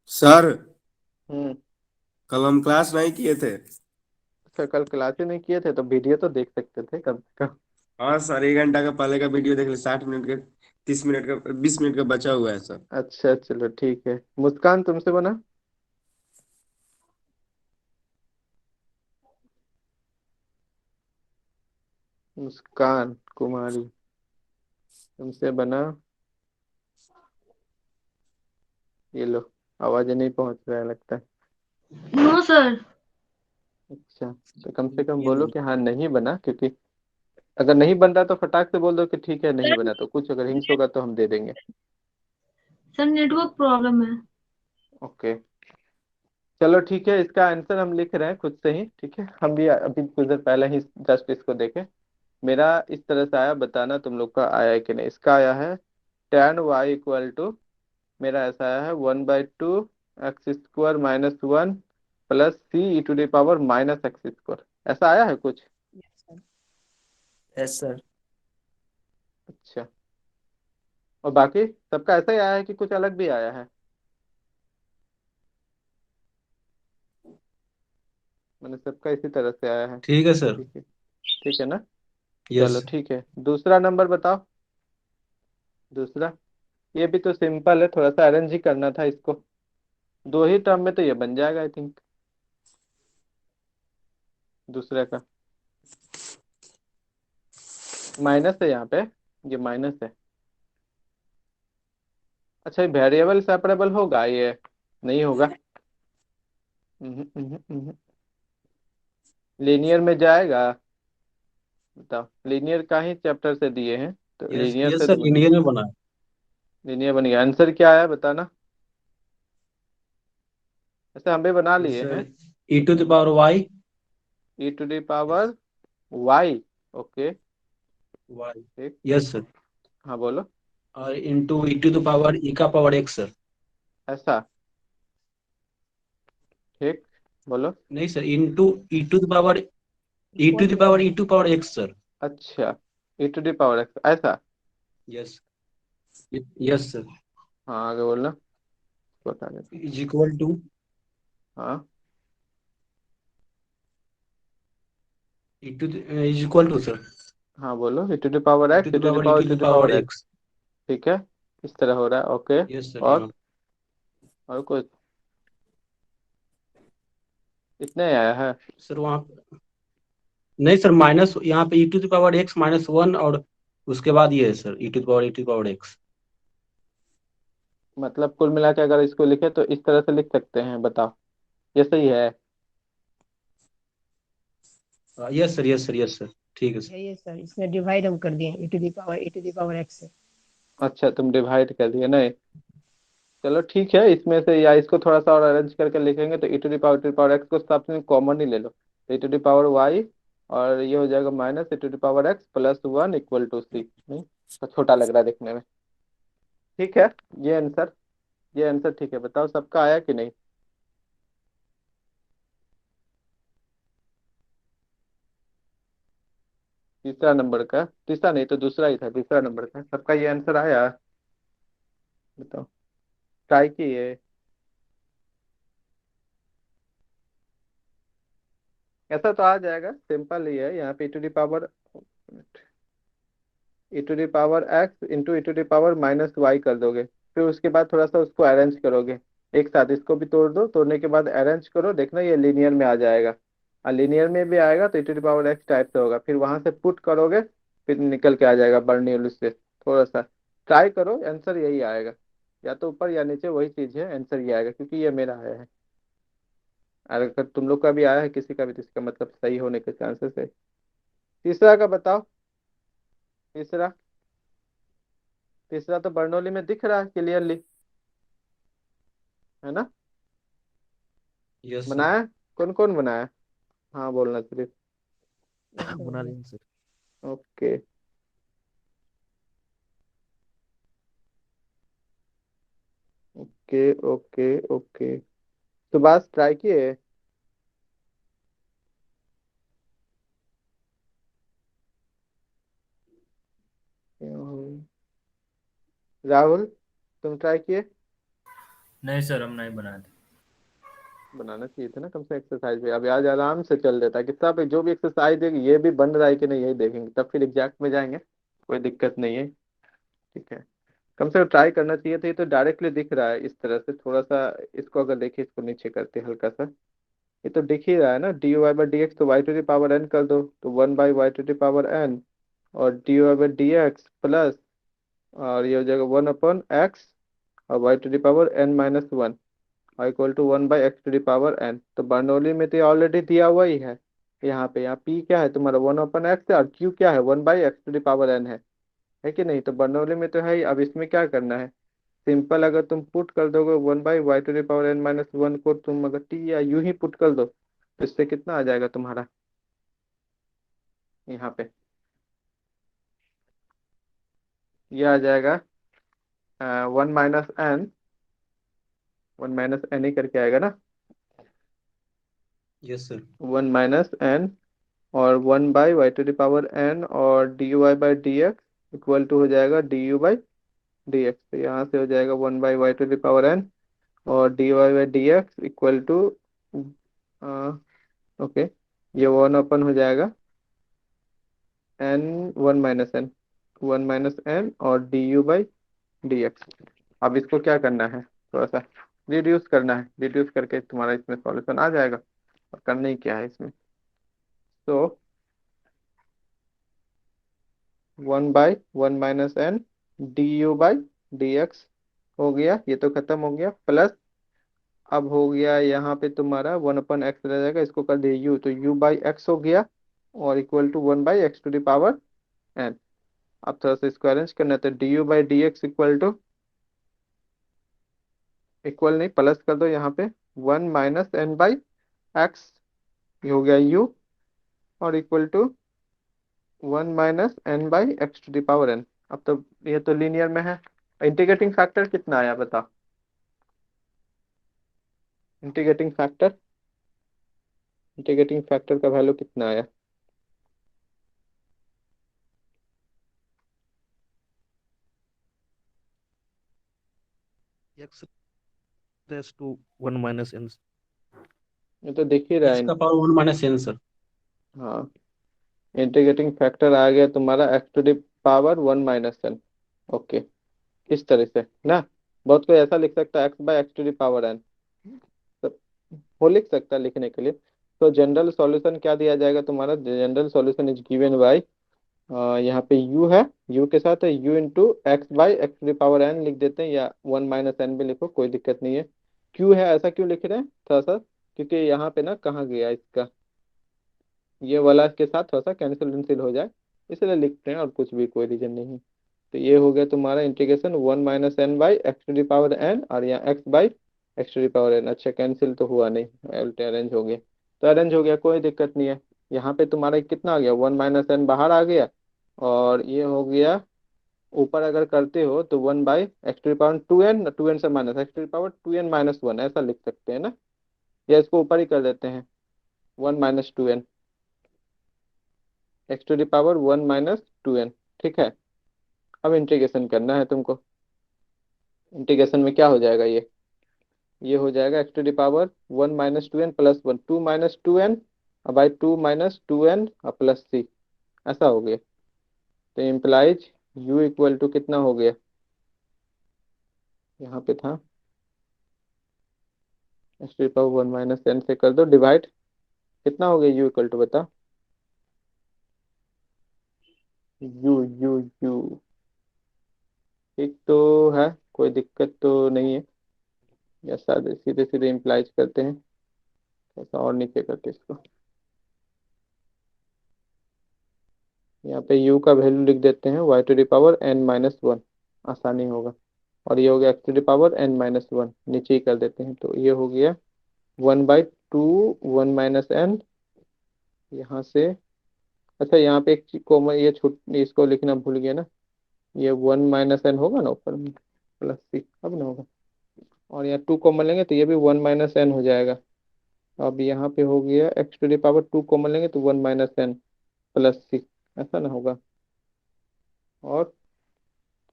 सर हम्म। कल हम क्लास नहीं किए थे। अच्छा कल क्लास ही नहीं किए थे तो वीडियो तो देख सकते थे कम से कम। हाँ सर, 1 घंटा का पहले का वीडियो देख ले, 60 मिनट का, 30 मिनट का, 20 मिनट का बचा हुआ है सर। अच्छा चलो ठीक है, मुस्कान तुमसे बना। मुस्कान कुमारी तुमसे बना, ये लो, आवाज नहीं पहुंच रहा है लगता है। No sir. अच्छा, तो कम से कम बोलो कि हाँ नहीं बना, क्योंकि अगर नहीं बन रहा तो फटाक से बोल दो कि ठीक है नहीं बना, तो कुछ अगर हिंट्स होगा तो हम दे देंगे। सर नेटवर्क प्रॉब्लम है। ओके, चलो ठीक है, इसका आंसर हम लिख रहे हैं खुद से ही, ठीक है, हम भी अभी कुछ देर पहले ही जस्ट इसको देखे। मेरा इस तरह से आया, बताना तुम लोग का आया है कि नहीं। इसका आया है tan y इक्वल टू, मेरा ऐसा आया है 1/2 x² - 1 प्लस c e⁻⁻x², ऐसा आया है कुछ। Yes sir. Yes sir. अच्छा, और बाकी सबका ऐसा ही आया है कि कुछ अलग भी आया है, मैंने सबका इसी तरह से आया है। ठीक है सर। ठीक है, ठीक है ना, चलो यस। ठीक है, दूसरा नंबर बताओ। दूसरा, ये भी तो सिंपल है, थोड़ा सा अरेंज ही करना था इसको, 2 ही टर्म में तो ये बन जाएगा आई थिंक। दूसरे का माइनस है यहाँ पे, ये माइनस है। अच्छा, ये वेरिएबल सेपरेबल होगा ये, नहीं होगा, लीनियर में जाएगा, बताओ, लीनियर का ही चैप्टर से दिए हैं तो यस लीनियर यस से सर, तो इंडियन में बना है। लीनियर बन गया। आंसर क्या आया बताना, ऐसे हम भी बना यस लिए सर, हैं, e⁻y। e⁻y, okay, y. ठीक, यस सर। हाँ बोलो, और इंटू e⁻e⁻x सर। ऐसा, ठीक, बोलो, नहीं sir, into e⁻, E to the power X sir. अच्छा, E to the power X ऐसा। यस। Yes sir. हाँ आगे बोलना, बता देते। इज इक्वल टू हाँ E to is equal to sir हाँ बोलो, E to the power E X, to E the to the power E power, to E to the the power power X. X. ठीक है, इस तरह हो रहा है, ओके। यस सर और यहाँ। और कुछ इतने ही आया है। सर वहाँ नहीं सर, माइनस यहाँ पे ई टू द पावर एक्स -1 और उसके बाद ये है sir e to the power x. मतलब कुल मिला के अगर इसको लिखे तो इस तरह से लिख सकते हैं, बताओ ये सही है। Yes sir, yes sir, yes sir, ठीक है सर। यही है सर, इसमें डिवाइड हम कर दिए ई टू द पावर एक्स से। अच्छा तुम डिवाइड कर दिए नहीं, चलो ठीक है, इसमें से या इसको थोड़ा सा और अरेंज करके लिखेंगे तो E to the power X को सबसे कॉमन ही ले लो, तो E to the power Y, और ये हो जाएगा minus E to the power X plus one equal to C. नहीं तो छोटा लग रहा है देखने में। ठीक है, ये आंसर, ये आंसर ठीक है। बताओ सबका आया कि नहीं। तीसरा नंबर का, तीसरा नहीं तो दूसरा ही था, तीसरा नंबर का सबका ये आंसर आया। बताओ, ट्राई किए। ऐसा तो आ जाएगा, सिंपल ही है। यहाँ पे ई to the power, E to the power X into E to the power minus Y कर दोगे, फिर उसके बाद थोड़ा सा उसको अरेंज करोगे, एक साथ इसको भी तोड़ दो, तोड़ने के बाद अरेंज करो, देखना ये लीनियर में आ जाएगा। और लीनियर में भी आएगा तो E to the power X type से होगा, फिर वहां से पुट करोगे, फिर निकल के आ जाएगा बर्नौली से। थोड़ा सा ट्राई करो, आंसर यही आएगा, या तो ऊपर या नीचे वही चीज है, आंसर ये आएगा क्योंकि ये मेरा आया है। और अगर तुम लोग का भी आया है किसी का भी तो इसका मतलब सही होने के चांसेस है। तीसरा का बताओ, तीसरा, तीसरा तो बर्नौली में दिख रहा है क्लियरली, है ना। Yes sir. बनाया, कौन कौन बनाया। हाँ बोलना सिर्फ। बना लेंगे sir. Okay, okay okay okay. तो बस ट्राई किए। राहुल, तुम ट्राई किए। नहीं सर, हम नहीं बनाए थे। बनाना चाहिए था ना कम से एक्सरसाइज भी, अभी आज आराम से चल देता कि सब जो भी एक्सरसाइज देगी ये भी बन रहा है कि नहीं यही देखेंगे, तब फिर एग्जैक्ट में जाएंगे, कोई दिक्कत नहीं है। ठीक है, कम से कम ट्राई करना चाहिए था। ये तो डायरेक्टली दिख रहा है इस तरह से, थोड़ा सा इसको अगर देखिए, इसको नीचे करते हल्का सा, ये तो दिख ही रहा है ना, D Y by D x, तो Y to the power N कर दो, तो one by Y to the power N, और D Y by D x plus, और ये हो जाएगा वन अपॉन एक्स, और Y to the power N minus one, और equal to one by x to the power N. तो Bernoulli में तो ऑलरेडी दिया हुआ ही है। यहाँ पे, यहाँ पी क्या है तुम्हारा, वन अपॉन एक्स है, और क्यू क्या है, one by x to the power n है कि नहीं। तो बर्नौली में तो है ही, अब इसमें क्या करना है, सिंपल अगर तुम पुट कर दोगे one by Y to the power N minus one को, तुम अगर टी या यू ही पुट कर दो तो इससे कितना आ जाएगा तुम्हारा यहाँ पे, ये आ जाएगा one minus N, one minus N ही करके आएगा ना, yes sir. One minus N, और one by Y to the power N, और D Y by D x equal to हो जाएगा D you by D x. तो यहाँ से हो जाएगा one by Y to the power N, और D Y by D x equal to, okay, ये वन अपन हो जाएगा एन, वन माइनस एन और D you by D x. अब इसको क्या करना है, थोड़ा सा रिड्यूस करना है, रिड्यूस करके तुम्हारा इसमें सॉल्यूशन आ जाएगा। और करना ही क्या है इसमें, तो one by one minus n d you by D x हो गया, ये तो खत्म हो गया, प्लस अब हो गया यहाँ पे तुम्हारा वन अपन एक्स रह जाएगा, इसको कर दिए यू, तो यू बाई एक्स हो गया, और equal to one by x to the power n. अब थोड़ा सा इसको अरेंज करना है, तो d you by D x equal to, equal नहीं प्लस कर दो यहाँ पे, one minus n by x, ये हो गया यू, और equal to one minus n by x to the power n. अब तो ये तो लीनियर में है। इंटीग्रेटिंग फैक्टर कितना आया बताओ, इंटीग्रेटिंग फैक्टर, इंटीग्रेटिंग फैक्टर का वैल्यू कितना आया। x raise to 1 minus n। ये तो दिख ही रहा एक्स है। का पावर 1 माइनस एन सर। हाँ, इंटीग्रेटिंग फैक्टर आ गया तुम्हारा x⁻1 - n। ओके, इस तरह से ना। बहुत कोई ऐसा लिख सकता है x/x⁻n, वो लिख सकता है लिखने के लिए। तो जनरल सॉल्यूशन क्या दिया जाएगा तुम्हारा? General solution is given by, यहाँ पे u है, u के साथ है u × x/x⁻n लिख देते हैं, या 1 - n भी लिखो, कोई दिक्कत नहीं है। q है, ऐसा क्यों लिख रहे हैं थोड़ा सा? क्योंकि यहाँ पे ना कहाँ गया इसका, ये वाला के साथ थोड़ा सा कैंसिल हो जाए, इसलिए लिखते हैं, और कुछ भी कोई रीजन नहीं है। तो ये हो गया तुम्हारा इंटीग्रेशन 1 - n/x⁻n, और यहाँ x/x⁻n। अच्छा, कैंसिल तो हुआ नहीं, अरेंज हो गया। तो अरेंज हो गया, कोई दिक्कत नहीं है। यहाँ पे तुम्हारा कितना आ गया, 1 - n बाहर आ गया, और ये हो गया ऊपर अगर करते हो तो 1/x⁻2n, 2n से माइनस x⁻2n - 1 ऐसा लिख सकते हैं ना, या इसको ऊपर ही कर देते हैं 1 - 2n, x⁻1 - 2n। ठीक है, अब इंटीग्रेशन करना है तुमको। इंटीग्रेशन में क्या हो जाएगा, ये हो जाएगा x⁻1 - 2n + 1, 2 - 2n by 2 - 2n plus c, ऐसा हो गया। तो इम्प्लाइज u इक्वल टू कितना हो गया, यहाँ पे था x⁻1 - n से कर दो डिवाइड, कितना हो गया u इक्वल टू, बता। u u u ठीक तो है, कोई दिक्कत तो नहीं है। या सादे सीधे सीधे इम्प्लाइज करते हैं, ऐसा और नीचे करते इसको। यहाँ पे u का वैल्यू लिख देते हैं y⁻n - 1, आसानी होगा। और ये हो गया x⁻n - 1, नीचे ही कर देते हैं, तो ये हो गया 1/2 1 - n, यहाँ से। अच्छा, यहाँ पे एक चीज कॉमन, ये छूट, इसको लिखना भूल गया ना, ये 1 - n होगा ना ऊपर में, प्लस सी अब ना होगा, और यहाँ 2 कॉमन लेंगे तो ये भी 1 - n हो जाएगा। अब यहाँ पे हो गया x⁻2 कॉमन लेंगे तो 1 - n प्लस सी, ऐसा ना होगा। और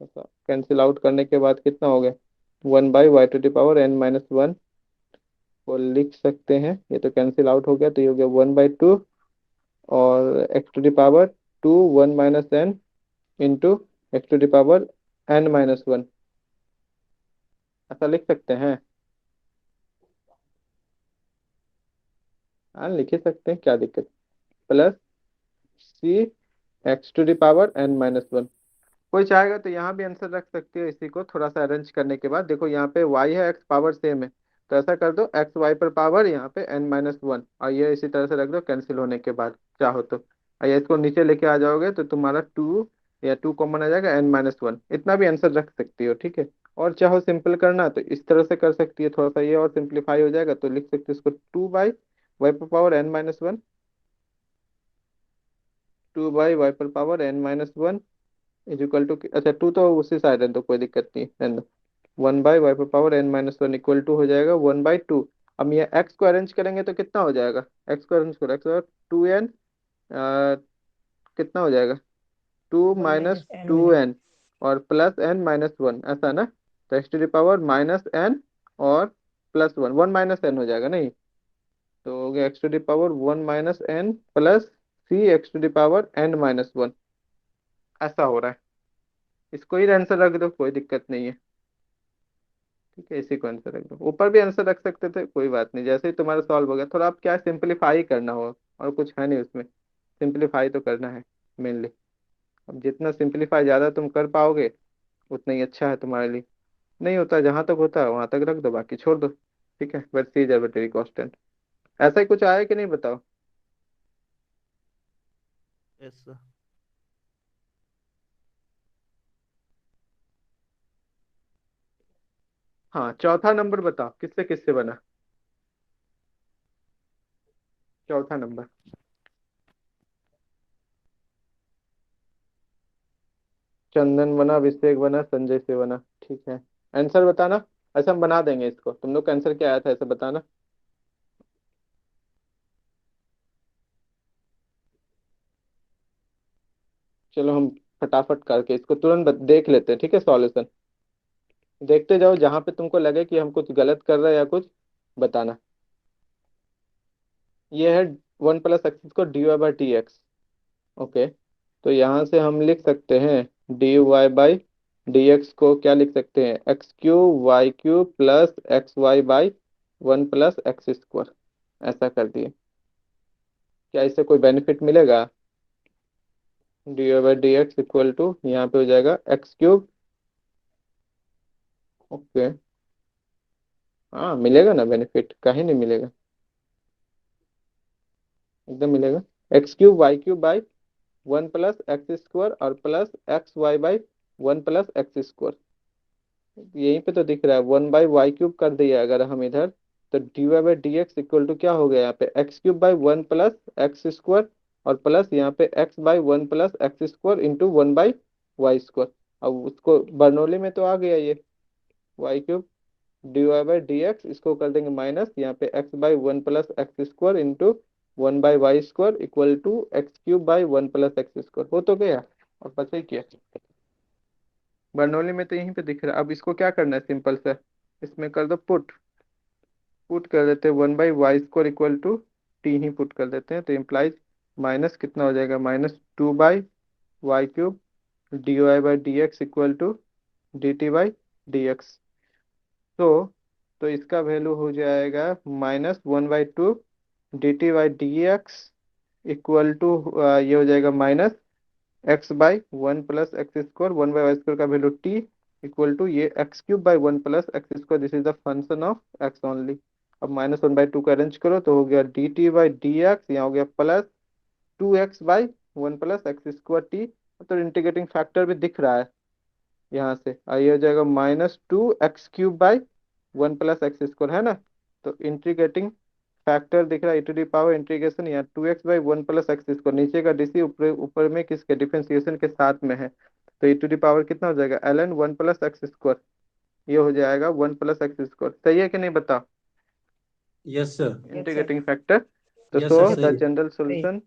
कैंसिल आउट करने के बाद कितना हो गया, 1/y⁻n - 1 को लिख सकते हैं, ये तो कैंसिल आउट हो गया, तो ये हो गया 1/2, और x⁻2 1 - n इंटू x⁻n - 1, ऐसा लिख सकते हैं। हाँ, लिख ही सकते हैं, क्या दिक्कत। प्लस सी x⁻n - 1। कोई चाहेगा तो यहाँ भी आंसर रख सकते हो, इसी को थोड़ा सा अरेंज करने के बाद। देखो यहाँ पे y है, x पावर सेम है, तो ऐसा कर दो x y पर पावर यहाँ पे n - 1, और ये इसी तरह से रख दो कैंसिल होने के बाद, चाहो तो। और ये इसको नीचे लेके आ जाओगे तो तुम्हारा 2, या 2 कॉमन आ जाएगा, n - 1, इतना भी आंसर रख सकती हो, ठीक है। और चाहो सिंपल करना तो इस तरह से कर सकती है, थोड़ा सा ये और सिंप्लीफाई हो जाएगा, तो लिख सकते हो इसको 2/y⁻n - 1, 2/y⁻n - 1 is equal to, अच्छा 2 तो उसी साइड है तो कोई दिक्कत नहीं है ना। 1/y⁻n - 1 इक्वल टू हो जाएगा 1/2। अब ये x को अरेंज करेंगे तो कितना हो जाएगा, x को अरेंज करो, x 2n, कितना हो जाएगा, 2 1 माइनस माइनस एन हो टू जाएगा। एन और प्लस n - 1, ऐसा ना। तो x⁻n और +1, 1 - n हो जाएगा नहीं, तो हो गया x⁻1 - n plus c x⁻n - 1, ऐसा हो रहा है। इसको ही आंसर रख दो, कोई दिक्कत नहीं है, ठीक है, इसी को आंसर रख दो। ऊपर भी आंसर रख सकते थे, कोई बात नहीं, जैसे ही तुम्हारा सॉल्व हो गया, थोड़ा आप क्या सिंपलीफाई करना हो, और कुछ है नहीं उसमें, सिंपलीफाई तो करना है मेनली। अब जितना सिंपलीफाई ज़्यादा तुम कर पाओगे उतना ही अच्छा है तुम्हारे लिए। नहीं होता, जहाँ तक होता है वहाँ तक रख दो, बाकी छोड़ दो, ठीक है। But c is arbitrary constant. ऐसा ही कुछ आया कि नहीं, बताओ। Yes sir. हाँ, चौथा नंबर बताओ, किससे किससे बना, चौथा नंबर। चंदन बना, अभिषेक बना, संजय से बना, ठीक है। आंसर बताना। अच्छा, हम बना देंगे इसको, तुम लोग का आंसर क्या आया था ऐसे बताना। चलो हम फटाफट करके इसको तुरंत देख लेते हैं, ठीक है, सॉल्यूशन। देखते जाओ, जहां पे तुमको लगे कि हम कुछ गलत कर रहे हैं या कुछ, बताना। ये है 1 + x² dy/dx। ओके, तो यहाँ से हम लिख सकते हैं dy/dx को क्या लिख सकते हैं, x³ y³ plus xy/1 + x²। ऐसा कर दिए। क्या इससे कोई बेनिफिट मिलेगा? dy/dx इक्वल टू यहाँ पे हो जाएगा x³। ओके, हाँ मिलेगा ना बेनिफिट, काहे नहीं मिलेगा, एकदम मिलेगा। x³ y³ / 1 + x² और प्लस xy/1 + x²। यहीं पे तो दिख रहा है 1/y³ कर दिया अगर हम इधर, तो dy/dx इक्वल टू क्या हो गया यहाँ पे, x³ / 1 + x² और प्लस यहाँ पे x/1 + x² इंटू 1/y²। अब उसको बर्नौली में तो आ गया ये y³ dy/dx, इसको कर देंगे माइनस, यहाँ पे x/1 + x² into 1/y² equal to x³ / 1 + x²। हो तो गया, और बचा ही क्या, बर्नौली में तो यहीं पे दिख रहा है। अब इसको क्या करना है, सिंपल सा, इसमें कर दो पुट। पुट कर देते हैं 1/y² इक्वल टू टी ही पुट कर देते हैं, तो इम्प्लाइज माइनस कितना हो जाएगा, -2/y³ dy/dx equal to dt/dx। तो इसका वैल्यू हो जाएगा -1/2 dt/dx इक्वल टू, ये हो जाएगा -x/1 + x², 1/y² का वैल्यू t इक्वल टू ये x³ / 1 + x²। This is the function of x only. अब -1/2 का अरेंज करो तो हो गया dt/dx, यहाँ हो गया प्लस 2x/1 + x² t। तो इंटीग्रेटिंग फैक्टर भी दिख रहा है यहाँ से, ये हो जाएगा -2x³ / 1 + x² है ना। तो इंटीग्रेटिंग फैक्टर दिख रहा है e⁻, इंटीग्रेशन यहाँ 2x/1 + x², नीचे का डीसी ऊपर ऊपर में किसके डिफरेंशिएशन के साथ में है, तो e⁻ कितना हो जाएगा ln 1 + x²। ये हो जाएगा 1 + x²। सही है कि नहीं बताओ, yes sir. Yes sir, integrating factor. तो यस सर, सो सही द है। जनरल सही। सोल्यूशन,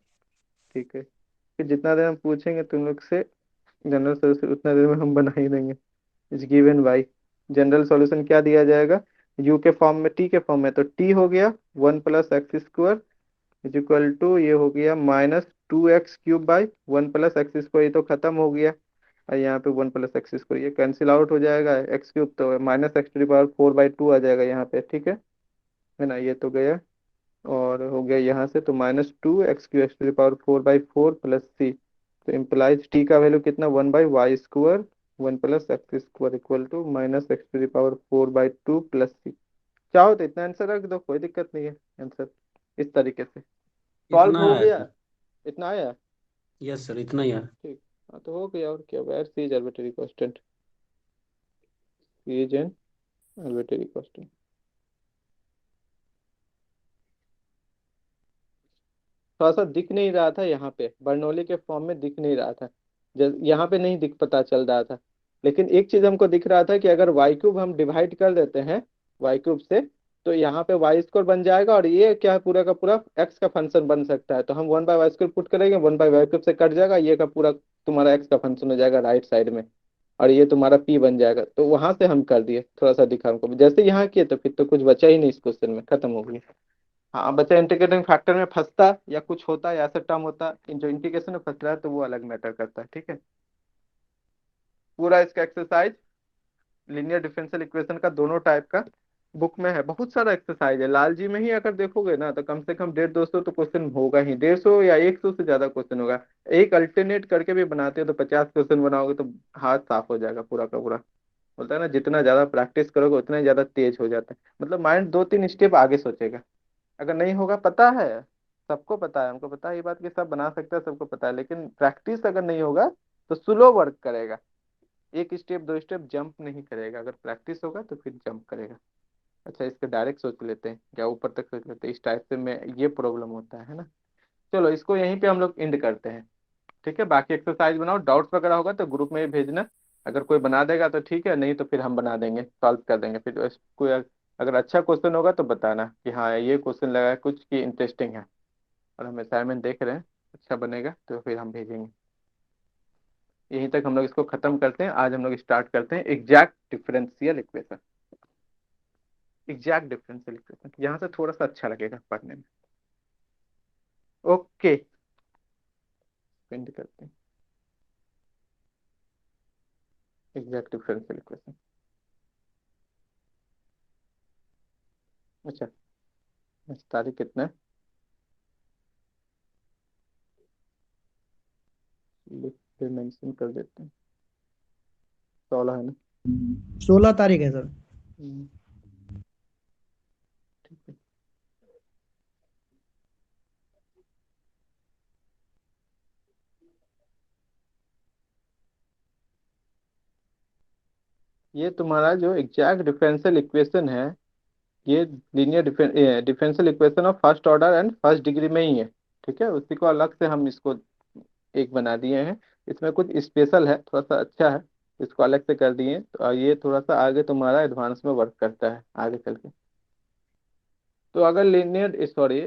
ठीक है, फिर जितना देर हम पूछेंगे तुम लोग से जनरल सोल्यूशन, उतना देर में हम बना ही देंगे। Is given by, general solution क्या दिया जाएगा, u के फॉर्म में, t के फॉर्म में, तो t हो गया 1 + x² इज इक्वल टू, ये हो गया -2x³ / 1 + x²। ये तो खत्म हो गया, और यहाँ पे 1 + x², ये कैंसिल आउट हो जाएगा, x³ तो -x⁴/2 आ जाएगा यहाँ पे, ठीक है ना, ये तो गया। और हो गया यहाँ से तो -2x³ / 4 प्लस c। तो इम्प्लाइज t का वैल्यू कितना, 1/y², 1 + x² equal to -x⁴/2 plus c। चाहो तो इतना आंसर रख दो, कोई दिक्कत नहीं है, आंसर इस तरीके से सॉल्व इतना हो है गया। सर। इतना आया, यस सर, इतना ही है। ठीक। हाँ तो हो गया, और क्या, where c is arbitrary constant, c is an arbitrary constant. थोड़ा सा दिख नहीं रहा था यहाँ पे, बर्नौली के फॉर्म में दिख नहीं रहा था, यहाँ पे नहीं दिख पता चल रहा था। लेकिन एक चीज हमको दिख रहा था कि अगर y³ हम डिवाइड कर देते हैं y³ से, तो यहाँ पे y² बन जाएगा, और ये क्या है, पूरा का पूरा x का फंक्शन बन सकता है। तो हम 1/y² पुट करेंगे, 1/y³ से कट जाएगा, ये का पूरा तुम्हारा x का फंक्शन हो जाएगा राइट साइड में, और ये तुम्हारा p बन जाएगा। तो वहां से हम कर दिए, थोड़ा सा दिखा हमको, जैसे यहाँ किए तो फिर तो कुछ बचा ही नहीं इस क्वेश्चन में, खत्म हो गया। हाँ, बच्चा इंटीग्रेटिंग फैक्टर में फंसता या कुछ होता या ऐसा टर्म होता, जो इंटीग्रेशन में फंस रहा है तो वो अलग मैटर करता है, ठीक है। पूरा इसका एक्सरसाइज लीनियर डिफरेंशियल इक्वेशन का दोनों टाइप का बुक में है, बहुत सारा एक्सरसाइज है। लाल जी में ही अगर देखोगे ना तो कम से कम 150-200 तो क्वेश्चन होगा ही, 150 या 100 से ज्यादा क्वेश्चन होगा। एक अल्टरनेट करके भी बनाते हो तो 50 क्वेश्चन बनाओगे तो हाथ साफ हो जाएगा पूरा का पूरा। बोलता है ना, जितना ज्यादा प्रैक्टिस करोगे उतना ही ज्यादा तेज हो जाता है, मतलब माइंड 2-3 स्टेप आगे सोचेगा। अगर नहीं होगा, पता है, सबको पता है, हमको पता है ये बात कि सब बना सकता है, सबको पता है, लेकिन प्रैक्टिस अगर नहीं होगा तो स्लो वर्क करेगा, एक स्टेप 2 स्टेप जंप नहीं करेगा। अगर प्रैक्टिस होगा तो फिर जंप करेगा। अच्छा, इसके डायरेक्ट सोच लेते हैं क्या, ऊपर तक सोच लेते हैं, इस टाइप से में ये प्रॉब्लम होता है ना। चलो इसको यहीं पे हम लोग एंड करते हैं, ठीक है। बाकी एक्सरसाइज बनाओ, डाउट्स वगैरह होगा तो ग्रुप में ही भेजना, अगर कोई बना देगा तो ठीक है, नहीं तो फिर हम बना देंगे, सॉल्व कर देंगे। फिर कोई अगर अच्छा क्वेश्चन होगा तो बताना कि हाँ ये क्वेश्चन लगा है कुछ की इंटरेस्टिंग है, और हम असाइनमेंट देख रहे हैं, अच्छा बनेगा तो फिर हम भेजेंगे। यहीं तक हम लोग इसको खत्म करते हैं। आज हम लोग स्टार्ट करते हैं exact differential equation. Exact differential equation यहाँ से थोड़ा सा अच्छा लगेगा पढ़ने में। ओके, एंड करते हैं एग्जैक्ट डिफरेंशियल इक्वेशन। अच्छा, आज तारीख कितना है, लिख के मेंशन कर देते हैं। 16 है ना? 16 तारीख है सर। हम्म, ठीक है। ये तुम्हारा जो एग्जैक्ट डिफरेंशियल इक्वेशन है, ये linear differential equation of first order and first degree में ही है। ठीक है, उसी को अलग से हम इसको एक बना दिए हैं। इसमें कुछ स्पेशल है, थोड़ा सा अच्छा है, इसको अलग से कर दिए तो ये थोड़ा सा आगे तुम्हारा एडवांस में वर्क करता है आगे चल के। तो अगर linear sorry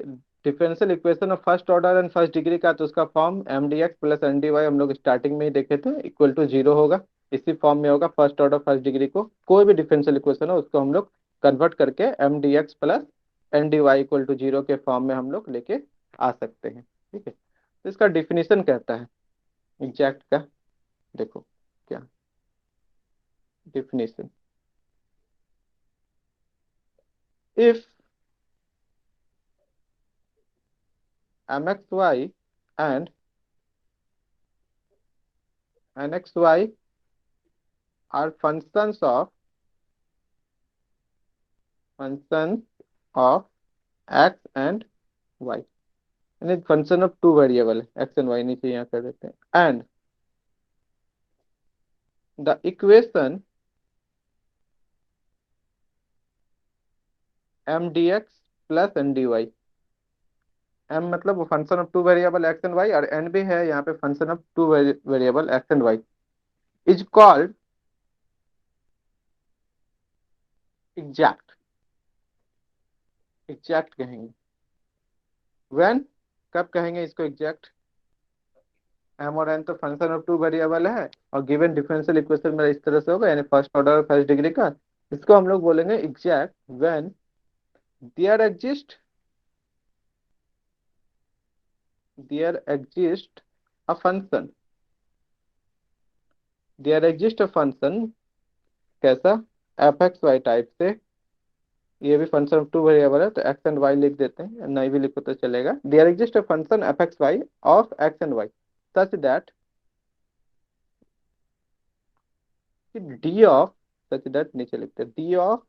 differential equation of first order and first degree का, तो उसका form m D x plus N D y हम लोग स्टार्टिंग में ही देखे थे, इक्वल टू जीरो होगा। इसी फॉर्म में होगा फर्स्ट ऑर्डर फर्स्ट डिग्री को, कोई भी डिफरेंशियल इक्वेशन हो उसको हम लोग कन्वर्ट करके m D x plus N D Y equal to zero के फॉर्म में हम लोग लेके आ सकते हैं। ठीक है, तो इसका डिफिनीशन कहता है एग्जैक्ट का, देखो क्या definition. If mxy and nxy are functions of x and y, यानी फंक्शन ऑफ टू वेरिएबल है, एक्स एंड वाई, नीचे यहाँ कर देते हैं। And the equation m D x plus N D y, m मतलब वो function of two variable x and y, और एन भी है यहाँ पे function of two variable x and y, is called exact. Exact कहेंगे व्हेन, कब कहेंगे इसको एग्जैक्ट? एम और एन तो फंक्शन ऑफ टू वेरिएबल है, और गिवन डिफरेंशियल इक्वेशन मेरा इस तरह से होगा, यानी फर्स्ट ऑर्डर और फर्स्ट डिग्री का। इसको हम लोग बोलेंगे exact when there exist a function, there exist a function कैसा? एफ एक्स वाई टाइप से, ये भी फंक्शन ऑफ टू वेरिएबल है तो एक्स एंड वाई लिख देते हैं, नहीं भी लिखो तो चलेगा। There exist a function F x y of x and y such that d of, such that नीचे लिखते हैं डी ऑफ,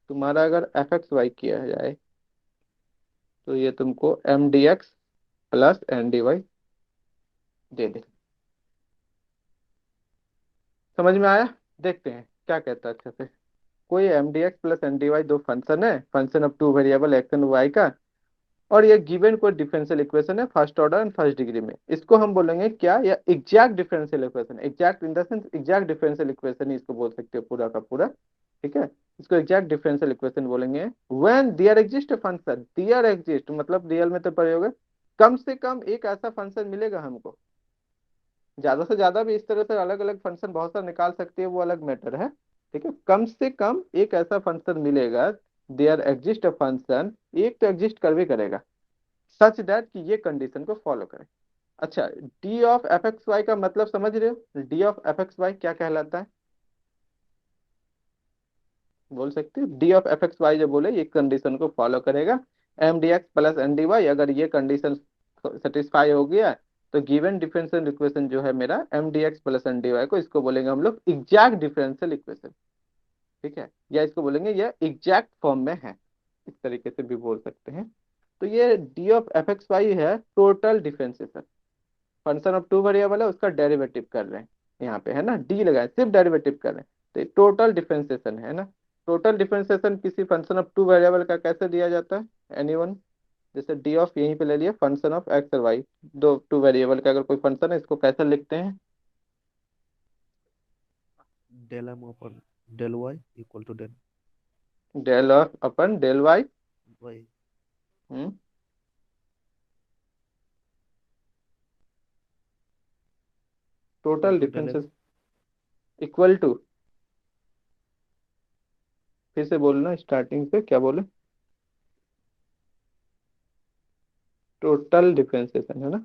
तुम्हारा अगर एफ एक्स वाई किया जाए तो ये तुमको M D x plus N D Y दे दे। समझ में आया? देखते हैं क्या कहता है अच्छे से। कोई M D x plus N D Y दो फंक्शन है, function of two variable x and Y का, और ये गिवन कोई डिफरेंशियल इक्वेशन है first order and first degree में। इसको हम बोलेंगे क्या? या exact differential equation, exact in the sense exact differential equation ही इसको बोल सकते हो पूरा का पूरा। ठीक है, इसको एग्जैक्ट डिफरेंशियल इक्वेशन बोलेंगे when there exist a function. There exist मतलब रियल में तो पढ़े होगे, कम से कम एक ऐसा फंक्शन मिलेगा हमको, ज्यादा से ज्यादा भी इस तरह से अलग अलग फंक्शन बहुत सारा निकाल सकते हैं, वो अलग मैटर है। ठीक है, कम से कम एक ऐसा फंक्शन मिलेगा, देयर एग्जिस्ट अ फंक्शन, एक तो एग्जिस्ट कर भी करेगा, सच दैट कि ये कंडीशन को फॉलो करे। अच्छा, d of F x y का मतलब समझ रहे हो? D of F x y क्या कहलाता है, बोल सकते हो? D of F x y जो बोले ये कंडीशन को फॉलो करेगा, m D x plus N D y, अगर ये कंडीशन सेटिस्फाई हो गया तो गिवन डिफरेंशियल इक्वेशन जो है मेरा m D x plus N D y को, इसको बोलेंगे हम लोग एग्जैक्ट डिफरेंशियल इक्वेशन। ठीक है, या इसको बोलेंगे ये एग्जैक्ट फॉर्म में है, इस तरीके से भी बोल सकते हैं। तो ये D of F x Y है total differentiation, function of two variable है उसका डेरिवेटिव कर रहे हैं, यहाँ पे है ना डी लगाए, सिर्फ डेरिवेटिव कर रहे हैं, तो टोटल डिफरेंशिएशन है ना। टोटल डिफरेंशिएशन किसी फंक्शन ऑफ टू वेरिएबल का कैसे दिया जाता है? एनीवन? जैसे डी ऑफ यहीं पे ले लिया फंक्शन ऑफ एक्स और वाई, दो टू वेरिएबल का अगर कोई फंक्शन है, इसको कैसे लिखते हैं? Del m upon del y equal to del del of upon del y. y. Hmm, total equal to del differences equal to, फिर से बोलना स्टार्टिंग से क्या बोले, टोटल डिफरेंशिएशन है ना।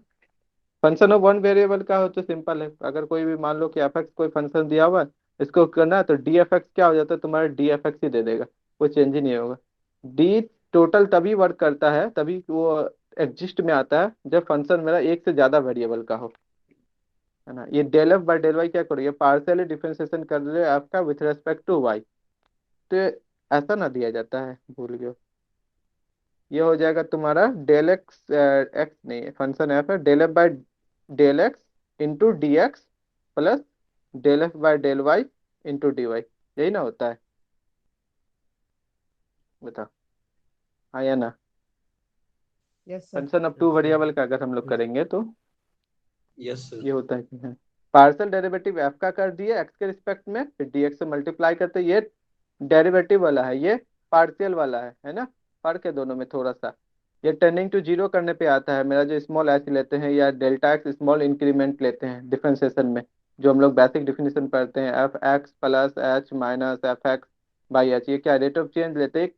फंक्शन ऑफ वन वेरिएबल का हो तो सिंपल है, अगर कोई भी मान लो कि एफ एक्स कोई फंक्शन दिया हुआ है, इसको करना है तो डी एफ एक्स क्या हो जाता है तुम्हारा, डी एफ एक्स ही दे देगा, कोई चेंज ही नहीं होगा। डी टोटल तभी वर्क करता है, तभी वो एग्जिस्ट में आता है जब फंक्शन मेरा एक से ज्यादा वेरिएबल का हो, है ना। ये del f by del y क्या करो, ये पार्शियली डिफरेंशिएशन कर रहे हो आपका विथ रेस्पेक्ट टू वाई, तो ऐसा ना दिया जाता है, भूल गए। ये हो जाएगा तुम्हारा डेल एक्स, एक्स नहीं फंक्शन एफ है, del f by del x into d x plus del f by del y into d y, यही ना होता है, बताओ हाँ या ना। Yes sir. Function of two variable का अगर हम लोग करेंगे तो यस सर। ये होता है कि हाँ, पार्शियल डेरिवेटिव एफ का कर दिए एक्स के रिस्पेक्ट में, फिर डी एक्स से मल्टीप्लाई करते, ये डेरिवेटिव वाला है, ये पार्शियल वाला है ना। फर्क है दोनों में थोड़ा सा, ये टेंडिंग टू जीरो करने पे आता है मेरा, जो स्मॉल एच लेते हैं या डेल्टा एक्स स्मॉल इंक्रीमेंट लेते हैं डिफरेंशिएशन में, जो हम लोग बेसिक डिफिनेशन पढ़ते हैं, f X plus H minus F x by H, ये क्या रेट ऑफ चेंज लेते हैं,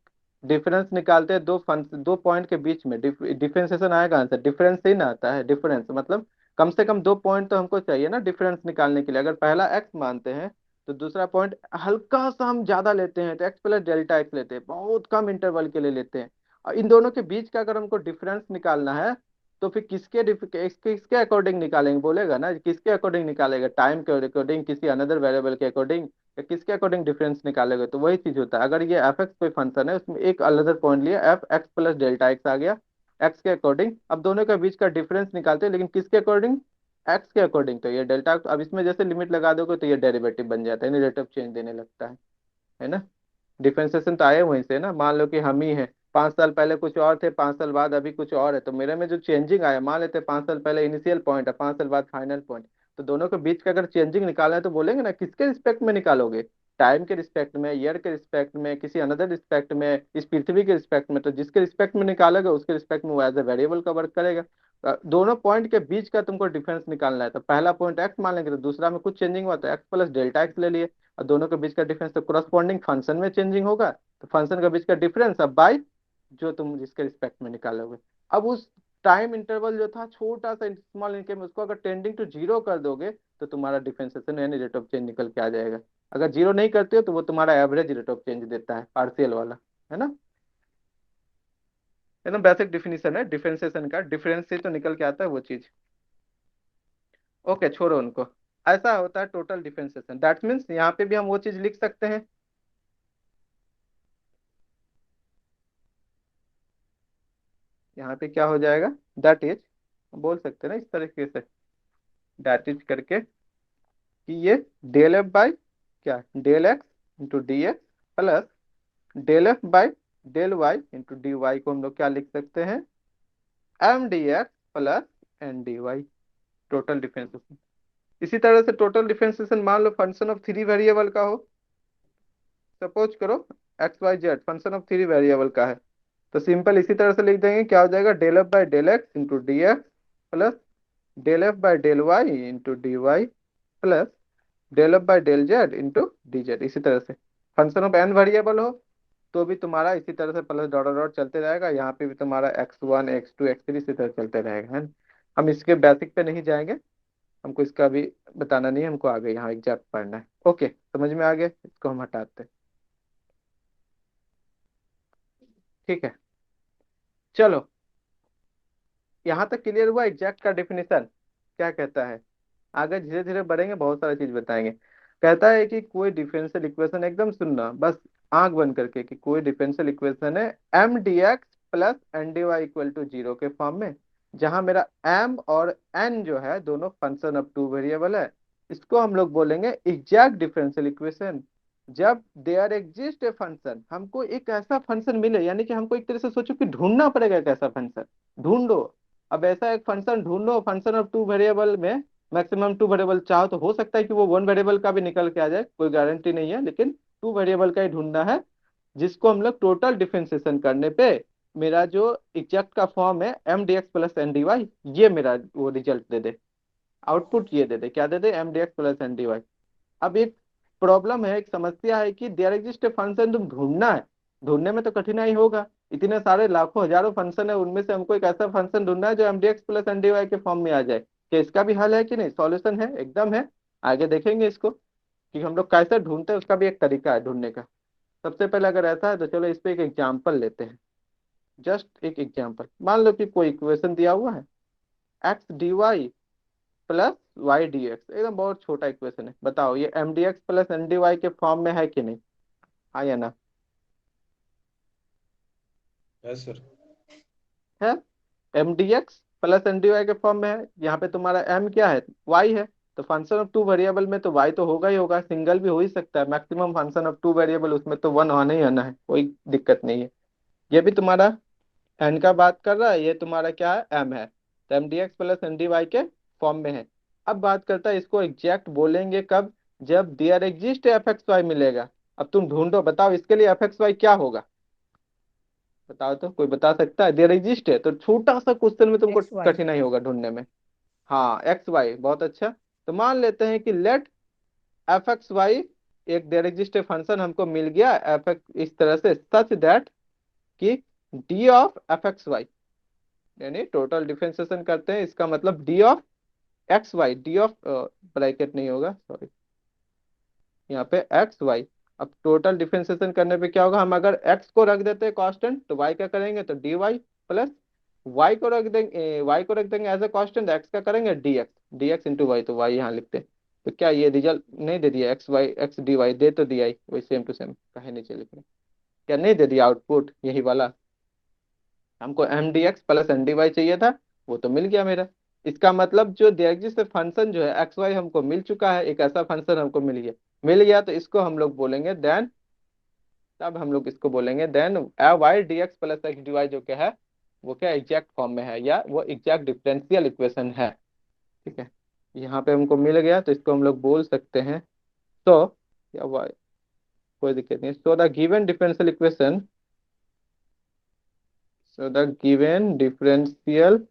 डिफरेंस निकालते हैं दो फंक्शन दो पॉइंट के बीच में, डिफरेंशिएशन आएगा आंसर, डिफरेंस से ही ना आता है डिफरेंस, मतलब कम से कम दो पॉइंट तो हमको चाहिए ना डिफरेंस निकालने के लिए। अगर पहला एक्स मानते हैं तो दूसरा पॉइंट हल्का सा हम ज्यादा लेते हैं तो एक्स प्लस डेल्टा एक्स लेते हैं, बहुत कम इंटरवल के लिए लेते हैं। और इन दोनों के बीच का अगर हमको डिफरेंस निकालना है तो फिर किसके अकॉर्डिंग निकालेंगे, बोलेगा ना किसके अकॉर्डिंग निकालेगा, टाइम के अकॉर्डिंग, किसी अनदर वेरिएबल के अकॉर्डिंग, या किसके अकॉर्डिंग डिफरेंस निकालेगा। तो वही चीज होता है, अगर ये एफ एक्स कोई फंक्शन है उसमें एक अनदर पॉइंट लिया F X plus delta X आ गया एक्स के अकॉर्डिंग, अब दोनों के बीच का डिफरेंस निकालते हैं, लेकिन किसके अकॉर्डिंग, एक्स के अकॉर्डिंग, तो ये डेल्टा, अब इसमें जैसे लिमिट लगा दोगे तो ये डेरिवेटिव बन जाता है, रेट ऑफ चेंज देने लगता है ना। डिफरेंशिएशन तो आए वहीं से ना, मान लो कि हम ही हैं, 5 साल पहले कुछ और थे, 5 साल बाद अभी कुछ और है, तो मेरे में जो चेंजिंग आया, मान लेते 5 साल पहले इनिशियल पॉइंट है, 5 साल बाद फाइनल पॉइंट, तो दोनों के बीच का अगर चेंजिंग निकालना है तो बोलेंगे ना किसके रिस्पेक्ट में निकालोगे, टाइम के रिस्पेक्ट में, ईयर के रिस्पेक्ट में, किसी अनदर रिस्पेक्ट में, इस पृथ्वी के रिस्पेक्ट में, तो जिसके रिस्पेक्ट में निकालोगे उसके रिस्पेक्ट में वो एज ए वेरिएबल का वर्क करेगा। दोनों पॉइंट के बीच का तुमको डिफरेंस निकालना है, तो पहला पॉइंट एक्स मान लेंगे तो दूसरा में कुछ चेंजिंग हुआ तो एक्स प्लस डेल्टा एक्स ले लिए, और दोनों के बीच का डिफरेंस तो कोरस्पॉन्डिंग फंक्शन में चेंजिंग होगा, तो फंक्शन के बीच का डिफरेंस अब बाई जो तुम जिसके रिस्पेक्ट में निकालोगे। अब उस टाइम इंटरवल जो था छोटा सा स्मॉल इनके में, उसको अगर टेंडिंग टू जीरो कर दोगे तो तुम्हारा डिफरेंशिएशन यानी रेट ऑफ चेंज निकल के आ जाएगा। अगर जीरो नहीं करते हो तो वो तुम्हारा एवरेज रेट ऑफ चेंज देता है, पार्शियल वाला, है ना। एकदम बेसिक डिफिनीशन है डिफरेंशिएशन का, डिफरेंस से तो निकल के आता है वो चीज। ओके छोड़ो उनको, ऐसा होता है टोटल डिफरेंशिएशन, दैट मीन्स यहाँ पे भी हम वो चीज लिख सकते हैं, यहाँ पे क्या हो जाएगा, दैट इज, बोल सकते हैं ना इस तरीके से, दैट इज करके कि ये डेल एफ बाई क्या, del x into d x plus del F by del y into d y को हम लोग क्या लिख सकते हैं, m D x plus N D y, total differentiation. इसी तरह से टोटल डिफरेंशिएशन मान लो फंक्शन ऑफ थ्री वेरिएबल का हो, सपोज करो x y z function of three variable का है, तो सिंपल इसी तरह से लिख देंगे, क्या हो जाएगा, del F by del x into d x plus del F by del y into d Y plus del F by del z into d z. इसी तरह से फंक्शन ऑफ एन वेरिएबल हो तो भी तुम्हारा इसी तरह से प्लस डॉट डॉट चलते रहेगा, यहाँ पे भी तुम्हारा x1 x2 x3 इसी तरह चलते रहेगा, है ना। हम इसके बेसिक पे नहीं जाएंगे, हमको इसका भी बताना नहीं है, हमको आगे यहाँ एग्जैक्ट पढ़ना है। ओके समझ में आ गया, इसको हम हटाते हैं, ठीक है। चलो यहाँ तक क्लियर हुआ एग्जैक्ट का डिफिनीशन क्या कहता है, आगे धीरे धीरे बढ़ेंगे, बहुत सारा चीज बताएंगे। कहता है कि कोई डिफरेंशियल इक्वेशन, एकदम सुनना बस आंख बंद करके, कि कोई डिफरेंशियल इक्वेशन है M D x plus N D Y equal to zero के फॉर्म में, जहां मेरा एम और एन जो है दोनों फंक्शन ऑफ टू वेरिएबल है, इसको हम लोग बोलेंगे एग्जैक्ट डिफरेंशियल इक्वेशन। जब देयर एग्जिस्ट ए फंक्शन, हमको एक ऐसा फंक्शन मिले, यानी कि हमको एक तरह से सोचो कि ढूंढना पड़ेगा एक ऐसा फंक्शन, ढूंढो। अब ऐसा एक फंक्शन ढूंढो, फंक्शन ऑफ टू वेरिएबल में मैक्सिमम टू वेरिएबल चाहो तो हो सकता है कि वो वन वेरिएबल का भी निकल के आ जाए, कोई गारंटी नहीं है, लेकिन टू वेरिएबल का ही ढूंढना है, जिसको हम लोग टोटल डिफरेंशिएशन करने पे मेरा जो एग्जैक्ट का फॉर्म है M D x plus N D y, ये मेरा वो रिजल्ट दे दे। आउटपुट ये दे दे, क्या दे दे, M D x plus N D Y. अब एक प्रॉब्लम है, एक समस्या है कि देयर एग्जिस्ट ए फंक्शन, तुम ढूंढना है, ढूंढने में तो कठिनाई होगा, इतने सारे लाखों हजारों फंक्शन है, उनमें से हमको एक ऐसा फंक्शन ढूंढना है जो एमडीएक्स प्लस एनडीवाई के फॉर्म में आ जाए। क्या इसका भी हल है कि नहीं, सॉल्यूशन है, एकदम है। आगे देखेंगे इसको कि हम लोग कैसे ढूंढते हैं, उसका भी एक तरीका है ढूंढने का। सबसे पहले अगर ऐसा है तो चलो इस पे एक एग्जाम्पल लेते हैं, जस्ट एक एग्जाम्पल। मान लो कि कोई इक्वेशन दिया हुआ है, X D Y plus Y D X, एकदम बहुत छोटा इक्वेशन है, बताओ ये M D x plus N D Y के फॉर्म में है कि नहीं, हाँ या ना। Yes sir. है, M D x plus N D Y के फॉर्म में है। यहाँ पे तुम्हारा एम क्या है, वाई है, तो फंक्शन ऑफ टू वेरिएबल में तो वाई तो होगा ही होगा, सिंगल भी हो ही सकता है, maximum function of two variable उसमें तो वन आना ही आना है, कोई दिक्कत नहीं है। ये भी तुम्हारा एन का बात कर रहा है, ये तुम्हारा क्या है, एम है, तो m D x plus N D Y के फॉर्म में है। अब बात करता है इसको एग्जैक्ट बोलेंगे कब, जब there exist f x y मिलेगा। अब तुम ढूंढो, बताओ इसके लिए एफ एक्स वाई क्या होगा, बताओ तो, कोई बता सकता है, देयर एग्जिस्ट है तो छोटा सा क्वेश्चन में तुमको एक्स वाई। कठिनाई होगा ढूंढने में। हाँ एक्स वाई, बहुत अच्छा। तो मान लेते हैं कि लेट एफ एक्स वाई, एक देयर एग्जिस्ट फंक्शन हमको मिल गया एफ एक्स इस तरह से, सच दैट कि d of F x y, यानी टोटल डिफरेंशिएशन करते हैं, इसका मतलब d of x y, d of bracket नहीं होगा सॉरी, यहाँ पे एक्स वाई। अब टोटल डिफरेंशिएशन करने पे क्या होगा, हम अगर x को रख देते हैं कांस्टेंट तो y क्या करेंगे, तो dy प्लस y को रख देंगे, y को रख देंगे एज ए कांस्टेंट, x का करेंगे dx इंटू वाई, तो y यहाँ लिखते हैं। तो क्या ये रिजल्ट नहीं दे दिया, x y x D Y दे तो दिया ही, वही सेम टू सेम, कहे नीचे लिख रहे, क्या नहीं दे दिया आउटपुट यही वाला। हमको m D x plus N D y चाहिए था, वो तो मिल गया मेरा। इसका मतलब जो दिया से फंक्शन जो है एक्स वाई हमको मिल चुका है, एक ऐसा फंक्शन हमको मिल गया तो इसको हम लोग बोलेंगे देन, तब हम लोग इसको बोलेंगे then y D x plus x D Y जो क्या है, वो क्या एग्जैक्ट फॉर्म में है, या वो एग्जैक्ट डिफरेंशियल इक्वेशन है। ठीक है, यहाँ पे हमको मिल गया तो इसको हम लोग बोल सकते हैं, तो या वाई, कोई दिक्कत नहीं, so the given differential equation, so the given differential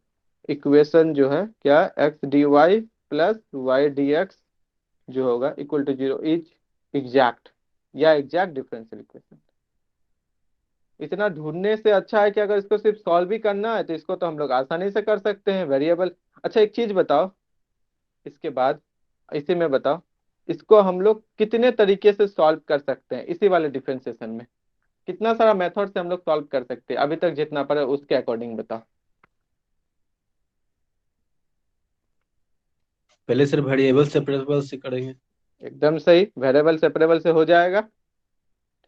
equation जो है क्या, x D Y plus Y D x जो होगा equal to zero is exact, या एग्जैक्ट डिफरेंशियल इक्वेशन। इतना ढूंढने से अच्छा है कि अगर इसको सिर्फ सॉल्व ही करना है तो इसको तो हम लोग आसानी से कर सकते हैं, वेरिएबल। अच्छा एक चीज बताओ, इसके बाद इसी में बताओ, इसको हम लोग कितने तरीके से सॉल्व कर सकते हैं, इसी वाले डिफरेंशिएशन में कितना सारा मेथड से हम लोग सॉल्व कर सकते हैं, अभी तक जितना पड़ा उसके अकॉर्डिंग बताओ। पहले सर वेरिएबल सेपरेबल से करेंगे। एकदम सही, वेरिएबल सेपरेबल से हो जाएगा।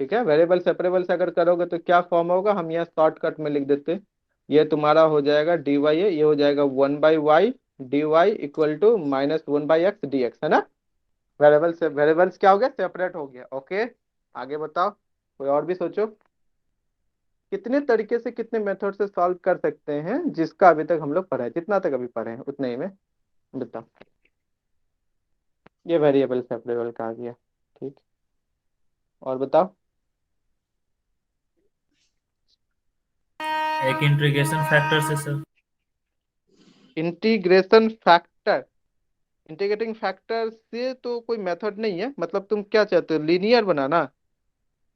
ठीक है, वेरिएबल सेपरेबल से अगर करोगे तो क्या फॉर्म होगा, हम यहाँ शॉर्टकट में लिख देते हैं, ये तुम्हारा हो जाएगा डी वाई है, ये हो जाएगा one by y D Y equal to minus one by x D x, है ना। वेरिएबल से वेरिएबल्स क्या हो गया, सेपरेट हो गया। ओके, आगे बताओ, कोई और भी सोचो, कितने तरीके से कितने मेथड से सॉल्व कर सकते हैं, जिसका अभी तक हम लोग पढ़े, जितना तक अभी पढ़े हैं उतने ही में बताओ। ये वेरिएबल सेपरेबल का आ गया, ठीक, और बताओ। एक इंटीग्रेशन फैक्टर से sir. Integration factor, integrating factor से तो कोई मेथड नहीं है, मतलब तुम क्या चाहते हो, लीनियर बनाना,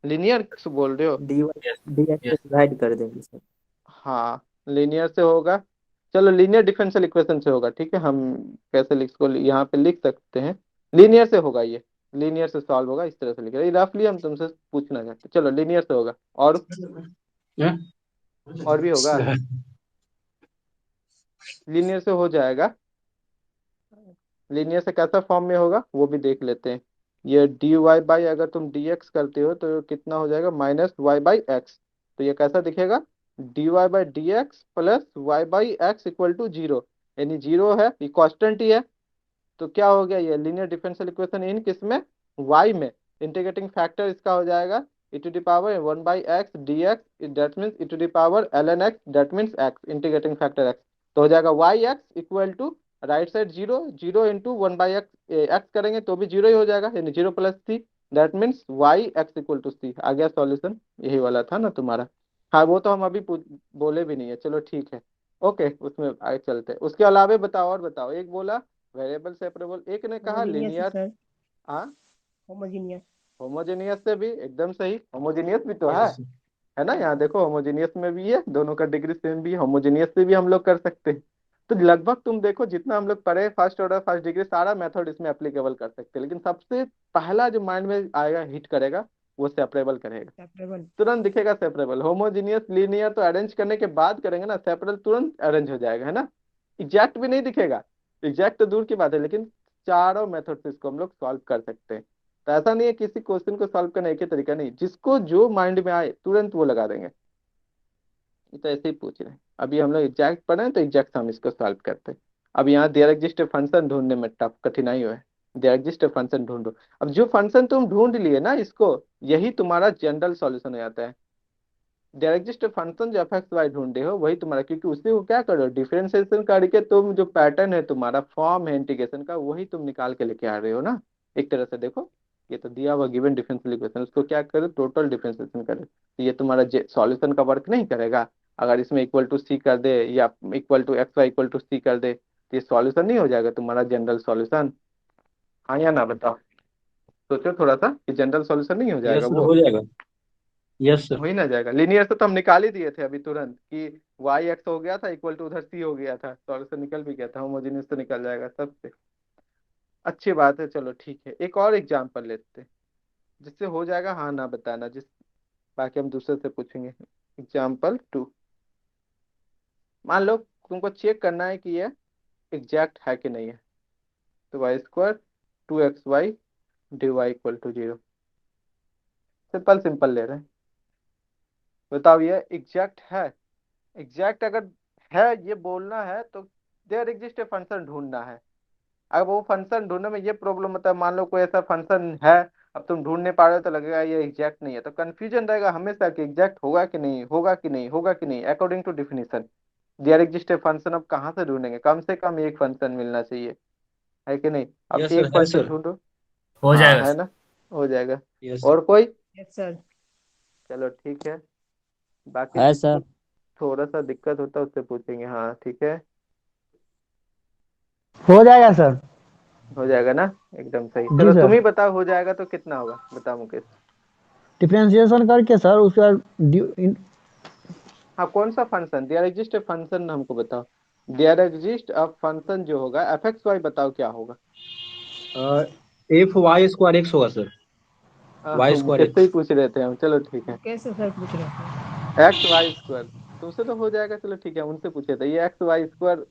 लीनियर बोल रहे हो। D y yes d x से यस डिवाइड कर देंगे सर। हाँ लीनियर से होगा, चलो लीनियर डिफरेंशियल इक्वेशन से होगा, ठीक है, हम कैसे लिख इसको यहाँ पे लिख सकते हैं, लीनियर से होगा ये, लीनियर से सॉल्व होगा, इस तरह से लिख रहे हैं रफली, हम तुमसे पूछना चाहते हैं। चलो लीनियर से होगा, और भी होगा, लीनियर से हो जाएगा। लीनियर से कैसा फॉर्म में होगा वो भी देख लेते हैं। ये डी वाई बाई, अगर तुम डी एक्स करते हो तो कितना हो जाएगा, माइनस वाई बाई एक्स, तो ये कैसा दिखेगा, d Y by D x plus y by x equal to zero, यानी जीरो है, ये कांस्टेंट ही है, तो क्या हो गया, ये लीनियर डिफरेंशियल इक्वेशन इन किसमें, वाई में। इंटीग्रेटिंग फैक्टर इसका हो जाएगा e to the power one by x D X, that means e to the power ln x, that means x, integrating factor x, तो हो जाएगा Y X equal to right side zero, zero into one by X, X करेंगे तो भी zero ही हो जाएगा, यानी zero plus C, that means Y X equal to C. आ गया सॉल्यूशन, यही वाला था ना तुम्हारा। हाँ वो तो हम अभी बोले भी नहीं है, चलो ठीक है, ओके उसमें आगे चलते हैं। उसके अलावा बताओ, और बताओ, एक बोला वेरिएबल सेपरेबल, एक ने कहा होमोजीनियस लीनियर। सर, हाँ, होमोजीनियस। होमोजेनियस से भी एकदम सही, होमोजेनियस भी तो यस सर। है ना। यहाँ देखो होमोजेनियस में भी है, दोनों का डिग्री सेम भी है, होमोजेनियस से भी हम लोग कर सकते हैं। तो लगभग तुम देखो जितना हम लोग पढ़े फर्स्ट ऑर्डर फर्स्ट डिग्री सारा मेथड इसमें एप्लीकेबल कर सकते हैं, लेकिन सबसे पहला जो माइंड में आएगा हिट करेगा वो सेपरेबल करेगा। सेपरेबल। तुरंत दिखेगा सेपरेबल। होमोजीनियस लीनियर तो अरेंज करने के बाद करेंगे ना, सेपरेबल तुरंत अरेंज हो जाएगा, है ना। एग्जैक्ट भी नहीं दिखेगा, एग्जैक्ट तो दूर की बात है, लेकिन चारों मेथड से इसको हम लोग सॉल्व कर सकते हैं। तो ऐसा नहीं है किसी क्वेश्चन को सॉल्व करने एक ही तरीका नहीं, जिसको जो माइंड में आए तुरंत वो लगा देंगे। ये तो ऐसे ही पूछ रहे हैं, अभी हम लोग एग्जैक्ट पढ़े हैं तो एग्जैक्ट हम इसको सॉल्व करते हैं। अब यहाँ देयर एग्जिस्ट फंक्शन ढूंढने में टफ कठिनाई है। देयर एग्जिस्ट फंक्शन ढूंढो। अब जो फंक्शन तुम ढूंढ लिए ना इसको, यही तुम्हारा जनरल सॉल्यूशन हो जाता है। देयर एग्जिस्ट फंक्शन जो एफ एक्स वाई ढूंढे हो वही तुम्हारा, क्योंकि उसी को क्या करो डिफरेंशिएशन करके तुम जो पैटर्न है तुम्हारा फॉर्म है इंटीग्रेशन का वही तुम निकाल के लेके आ रहे हो ना। एक तरह से देखो, ये तो दिया हुआ गिवन डिफरेंशियल इक्वेशन, उसको क्या करो टोटल डिफरेंशिएशन करे, तो ये तुम्हारा सॉल्यूशन का वर्क नहीं करेगा। अगर इसमें इक्वल टू सी कर दे या equal to X Y equal to C कर दे तो ये सॉल्यूशन नहीं हो जाएगा तुम्हारा जनरल सॉल्यूशन। हाँ या ना बताओ, सोचो थोड़ा सा कि जनरल सॉल्यूशन नहीं हो जाएगा यस सर, वो। हो जाएगा। Yes sir. हो ही ना जाएगा। लीनियर से तो हम निकाल ही दिए थे अभी तुरंत कि वाई एक्स हो गया था इक्वल टू उधर सी हो गया था, सॉल्यूशन निकल भी गया था। होमोजेनियस तो निकल जाएगा सबसे। अच्छी बात है, चलो ठीक है, एक और एग्जांपल लेते हैं जिससे हो जाएगा हाँ ना बताना, जिस बाकी हम दूसरे से पूछेंगे। एग्जाम्पल 2, मान लो तुमको चेक करना है कि ये एग्जैक्ट है कि नहीं है। तो y square 2xy dy equal to 0, simple simple ले रहे हैं। बताओ ये एग्जैक्ट है। एग्जैक्ट अगर है ये बोलना है तो देयर एग्जिस्ट ए फंक्शन ढूंढना है। अब वो फंक्शन ढूंढने में ये प्रॉब्लम होता है, मान लो कोई ऐसा फंक्शन है, अब तुम ढूंढ नहीं पा रहे हो तो लगेगा ये एग्जैक्ट नहीं है, तो कंफ्यूजन रहेगा हमेशा कि एग्जैक्ट होगा कि नहीं होगा कि नहीं होगा कि नहीं। According to definition there exist a function, अब कहाँ से ढूंढेंगे, कम से कम एक फंक्शन मिलना चाहिए, है कि नहीं। अब यस सर, एक है फंक्शन सर। ढूंढो। हो हाँ जाएगा है सर। ना, हो जाएगा। यस। और कोई, यस सर। चलो ठीक है, बाकी है जिसको सर। थोड़ा सा दिक्कत होता है उससे पूछेंगे। हाँ ठीक है, हो जाएगा सर। हो जाएगा ना, एकदम सही। जी चलो तुम सर। ही बताओ हो जाएगा तो कितना होगा, बताओ मुकेश। डिफरेंशिएशन करके सर उसके बाद हाँ कौन सा function, there exist a function हमको बताओ। देयर एग्जिस्ट अ फंक्शन जो होगा एफ एक्स वाई, बताओ क्या होगा। एफ वाई स्क्वायर एक्स होगा सर। वाई स्क्वायर मुकेश से ही एक्स। पूछ रहे थे हम, चलो ठीक है। कैसे सर पूछ रहे थे? एक्स वाई स्क्वायर तुमसे तो हो जाएगा, चलो ठीक है, उनसे पूछे थे। ये एक्स वाई स्क्वायर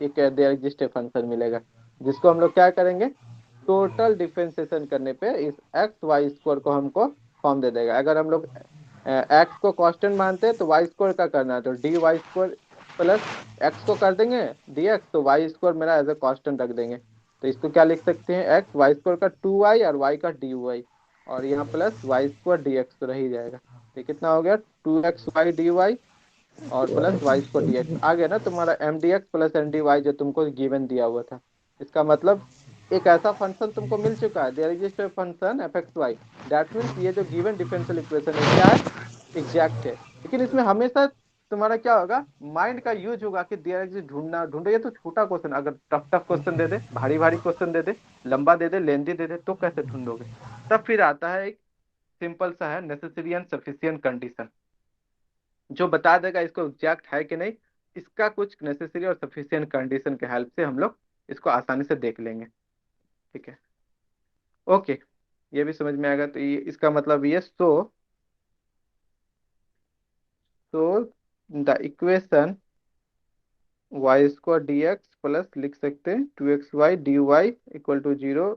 एक देयर एग्जिस्ट ए फंक्शन मिलेगा, जिसको हम लोग क्या करेंगे टोटल डिफरेंशिएशन करने पे इस एक्स वाई स्क्वायर को हमको फॉर्म दे देगा। अगर हम लोग एक्स को कांस्टेंट मानते हैं तो वाई स्क्वायर का करना है, तो d y square plus x को कर देंगे डी एक्स, तो वाई स्क्वायर मेरा एज ए कांस्टेंट रख देंगे। तो इसको क्या लिख सकते हैं, एक्स वाई स्क्वायर का 2y और वाई का डी वाई, और यहाँ plus Y square D x तो रह ही जाएगा। तो कितना हो गया 2xy dy और plus Y square D X आ गया ना तुम्हारा M D x plus N D Y जो तुमको गिवन दिया हुआ था। इसका मतलब एक ऐसा फंक्शन तुमको मिल चुका है, there exist function F x y, that means ये जो गिवन डिफरेंशियल इक्वेशन है क्या है, एग्जैक्ट है। लेकिन इसमें हमेशा तुम्हारा क्या होगा, माइंड का यूज होगा कि देयर एग्जिस्ट ढूंढना ढूंढो। ये तो छोटा क्वेश्चन, अगर टफ टफ क्वेश्चन दे दे, भारी भारी क्वेश्चन दे दे, लंबा दे दे, लेंदी दे दे, तो कैसे ढूंढोगे। तब फिर आता है एक सिंपल सा है नेसेसरी एंड सफिशिएंट कंडीशन, जो बता देगा इसको एग्जैक्ट है कि नहीं। इसका कुछ नेसेसरी और सफिशिएंट कंडीशन के हेल्प से हम लोग इसको आसानी से देख लेंगे। ठीक है, ओके, ये भी समझ में आएगा। तो ये इसका मतलब ये so the equation y square D x plus लिख सकते हैं 2xy dy equal to 0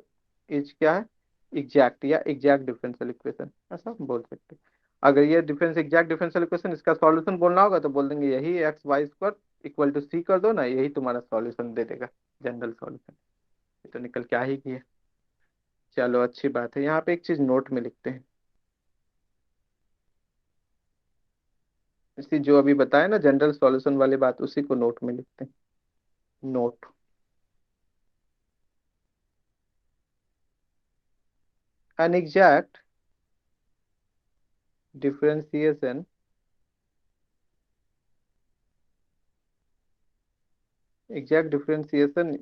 is क्या है, एग्जैक्ट या एग्जैक्ट डिफरेंशियल इक्वेशन, ऐसा हम बोल सकते हैं। अगर ये डिफरेंस एग्जैक्ट डिफरेंशियल इक्वेशन इसका सॉल्यूशन बोलना होगा तो बोल देंगे यही X Y square equal to C कर दो ना, यही तुम्हारा सॉल्यूशन दे देगा, जनरल सॉल्यूशन। ये तो निकल के आ ही गया। चलो अच्छी बात है, यहाँ पे एक चीज नोट में लिखते हैं, इसी जो अभी बताया ना जनरल सॉल्यूशन वाली बात उसी को नोट में लिखते हैं। Note, an exact differentiation exact differentiation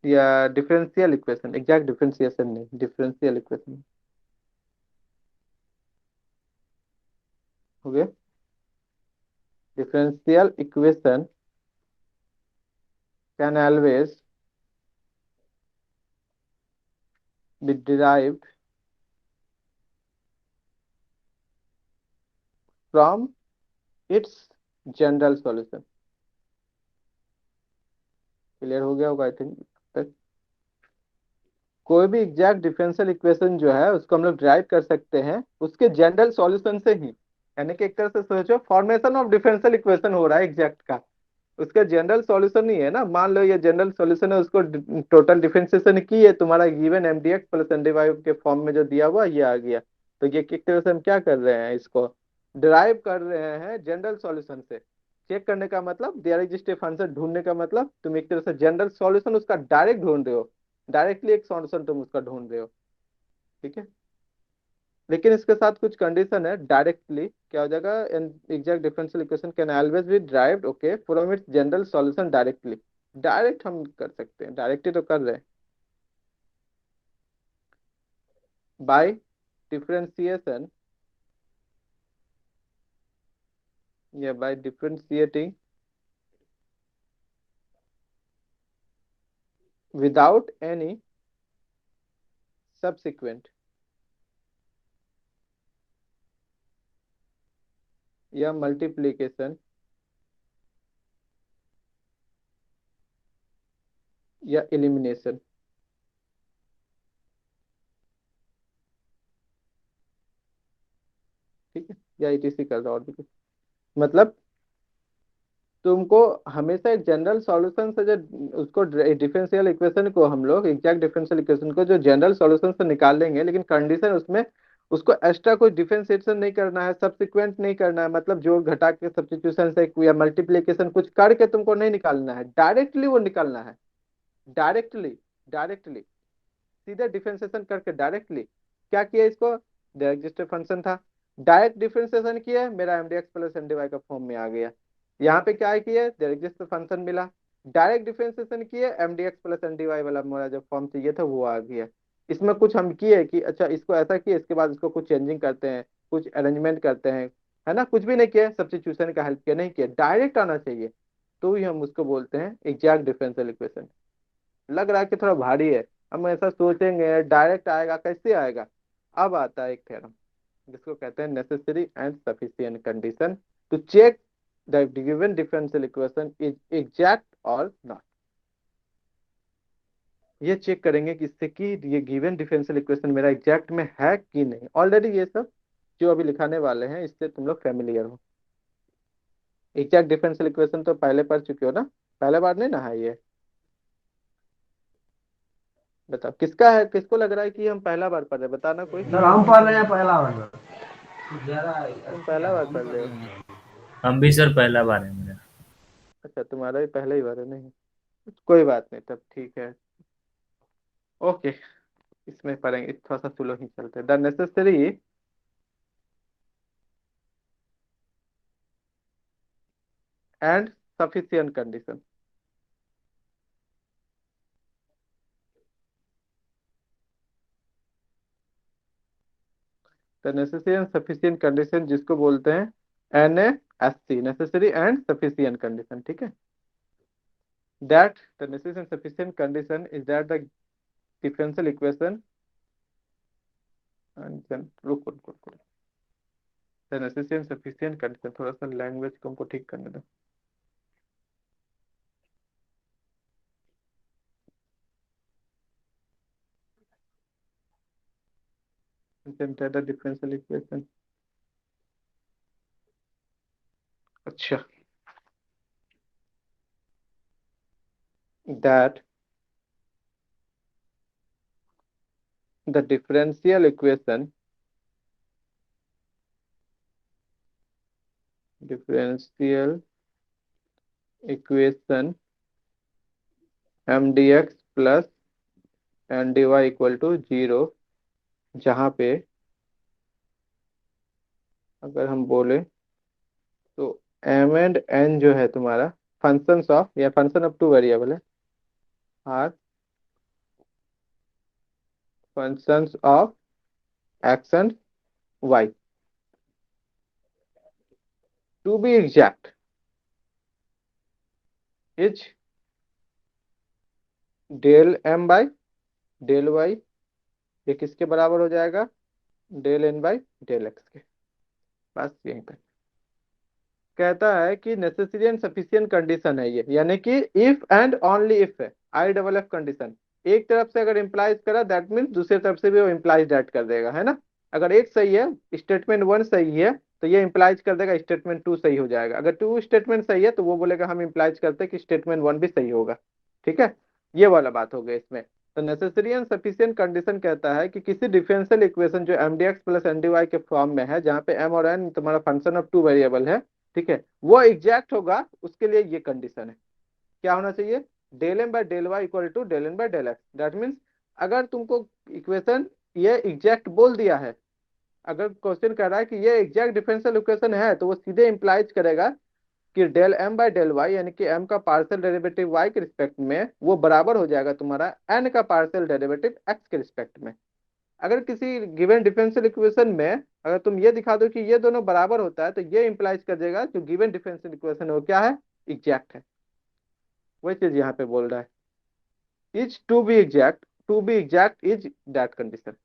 या डिफरेंशियल इक्वेशन, एग्जैक्ट डिफरेंशिएशन नहीं, डिफरेंशियल इक्वेशन हो गया। Differential equation can always be derived from its general solution। Clear हो गया होगा आई थिंक। कोई भी एग्जैक्ट डिफरेंशियल इक्वेशन जो है उसको हम लोग ड्राइव कर सकते हैं उसके जनरल सॉल्यूशन से ही। यानी कि एक तरह से सोचो फॉर्मेशन ऑफ डिफरेंशियल इक्वेशन हो रहा है एग्जैक्ट का, उसका जनरल सॉल्यूशन ही है ना। मान लो ये जनरल सॉल्यूशन है, उसको टोटल डिफरेंशिएशन की है, तुम्हारा गिवन mdx प्लस एनडीवाई के फॉर्म में जो दिया हुआ ये आ गया। तो ये एक तरह से हम क्या कर रहे हैं, इसको डिराइव कर रहे हैं जनरल सॉल्यूशन से। चेक करने का मतलब देयर एग्जिस्ट ए फंक्शन, ढूंढने का मतलब तुम एक तरह से जनरल सॉल्यूशन उसका डायरेक्ट ढूंढ रहे हो, डायरेक्टली एक सॉल्यूशन तुम उसका ढूंढ रहे हो। ठीक है, लेकिन इसके साथ कुछ कंडीशन है। डायरेक्टली क्या हो जाएगा, exact differential equation can always be derived okay from its general solution directly. Direct हम कर सकते हैं, डायरेक्टली तो कर रहे हैं। बाय डिफरेंशिएशन या by differentiating without any subsequent या मल्टीप्लीकेशन या एलिमिनेशन। ठीक है, या ईटीसी कर रहा और भी कुछ। मतलब तुमको हमेशा एक जनरल सॉल्यूशन से जो उसको डिफरेंशियल इक्वेशन को हम लोग एग्जैक्ट डिफरेंशियल इक्वेशन को जो जनरल सॉल्यूशन से निकाल लेंगे, लेकिन कंडीशन उसमें उसको एक्स्ट्रा कोई डिफरेंशिएशन नहीं करना है, सब्सिक्वेंट नहीं करना है। मतलब जोड़ घटा के सब्स्टिट्यूशन से या मल्टीप्लीकेशन कुछ करके तुमको नहीं निकालना है, डायरेक्टली वो निकालना है। डायरेक्टली, डायरेक्टली सीधे डिफरेंशिएशन करके डायरेक्टली क्या किया, इसको डायरेक्ट फंक्शन था, डायरेक्ट डिफरेंशिएशन किया, मेरा एमडीएक्स प्लस एनडीवाई का फॉर्म में आ गया। यहाँ पे क्या किया, डायरेक्ट फंक्शन मिला, डायरेक्ट डिफरेंशिएशन किए, एमडीएक्स प्लस एनडीवाई वाला मेरा जो फॉर्म चाहिए था वो आ गया। इसमें कुछ हम किए कि अच्छा इसको ऐसा किए, इसके बाद इसको कुछ चेंजिंग करते हैं, कुछ अरेंजमेंट करते हैं, है ना। कुछ भी नहीं किया, सब्स्टिट्यूशन का हेल्प किया, नहीं किया, डायरेक्ट आना चाहिए, तो ही हम उसको बोलते हैं एग्जैक्ट डिफरेंशियल इक्वेशन। लग रहा है कि थोड़ा भारी है, हम ऐसा सोचेंगे डायरेक्ट आएगा, कैसे आएगा। अब आता है एक थ्योरम जिसको कहते हैं necessary and sufficient condition to check the given differential equation is exact और नॉट। ये चेक करेंगे कि इससे कि ये गिवन डिफरेंशियल इक्वेशन मेरा एग्जैक्ट में है कि नहीं। ऑलरेडी ये सब जो अभी लिखाने वाले हैं इससे तुम लोग फेमिलियर हो। एग्जैक्ट डिफरेंशियल इक्वेशन तो पहले पढ़ चुके हो ना, पहले बार नहीं ना है ये। बताओ किसका है, किसको लग रहा है कि हम पहला बार पढ़ रहे हैं, बताना कोई। सर हम पढ़ रहे हैं पहला बार। तुम पहला बार पढ़ रहे हो। हम भी सर पहला बार है मेरा। अच्छा तुम्हारा भी पहला ही बार है, नहीं कोई बात नहीं, तब ठीक है। ओके, इसमें पढ़ेंगे, थोड़ा सा स्लो ही चलते हैं। The necessary and sufficient condition. The necessary and sufficient condition जिसको बोलते हैं NASC, necessary and sufficient condition. ठीक है, that the necessary and sufficient condition is that the differential equation रुको रुको रुको, the necessary and sufficient condition, थोड़ा सा लैंग्वेज को हमको ठीक करने दो। द डिफरेंशियल इक्वेशन, अच्छा, that the differential equation mdx plus ndy equal to 0, जहाँ पे अगर हम बोले तो m एंड n जो है तुम्हारा फंक्शंस ऑफ या फंक्शन ऑफ टू वेरिएबल है, are functions of x and y. To be exact, is del m by del y ये किसके बराबर हो जाएगा? del n by del x के। बस यहीं पे कहता है कि नेसेसरी एंड सफिशिएंट कंडीशन है ये, यानी कि इफ एंड ओनली इफ है, आई डबल एफ कंडीशन। एक तरफ से अगर इंप्लाइज करा दैट मीन्स दूसरी तरफ से भी वो इंप्लाइज दैट कर देगा, है ना। अगर एक सही है, स्टेटमेंट 1 सही है, तो ये इंप्लाइज कर देगा स्टेटमेंट 2 सही हो जाएगा। अगर 2 स्टेटमेंट सही है तो वो बोलेगा हम इंप्लाइज करते हैं कि स्टेटमेंट 1 भी सही होगा। ठीक है, ये वाला बात हो गया इसमें। तो नेसेसरी एंड सफिशिएंट कंडीशन कहता है कि किसी डिफरेंशियल इक्वेशन जो M D x plus N D Y के फॉर्म में है, जहाँ पे एम और एन तुम्हारा फंक्शन ऑफ 2 वेरिएबल है, ठीक है, वो एग्जैक्ट होगा, उसके लिए ये कंडीशन है। क्या होना चाहिए? Del m by del y equal to del n by del x. That means अगर तुमको इक्वेशन ये एग्जैक्ट बोल दिया है, अगर क्वेश्चन कह रहा है कि ये एग्जैक्ट डिफरेंशियल इक्वेशन है, तो वो सीधे इंप्लाइज करेगा कि del m by del y, यानी कि एम का पार्शियल डेरिवेटिव वाई के रिस्पेक्ट में वो बराबर हो जाएगा तुम्हारा एन का पार्शियल डेरिवेटिव एक्स के रिस्पेक्ट में। अगर किसी गिवन डिफरेंशियल इक्वेशन में अगर तुम ये दिखा दो कि ये दोनों बराबर होता है, तो ये इंप्लाइज कर देगा जो गिवन डिफरेंशियल इक्वेशन है वो क्या है? एग्जैक्ट है। वही चीज यहाँ पे बोल रहा है, is to be exact is that condition.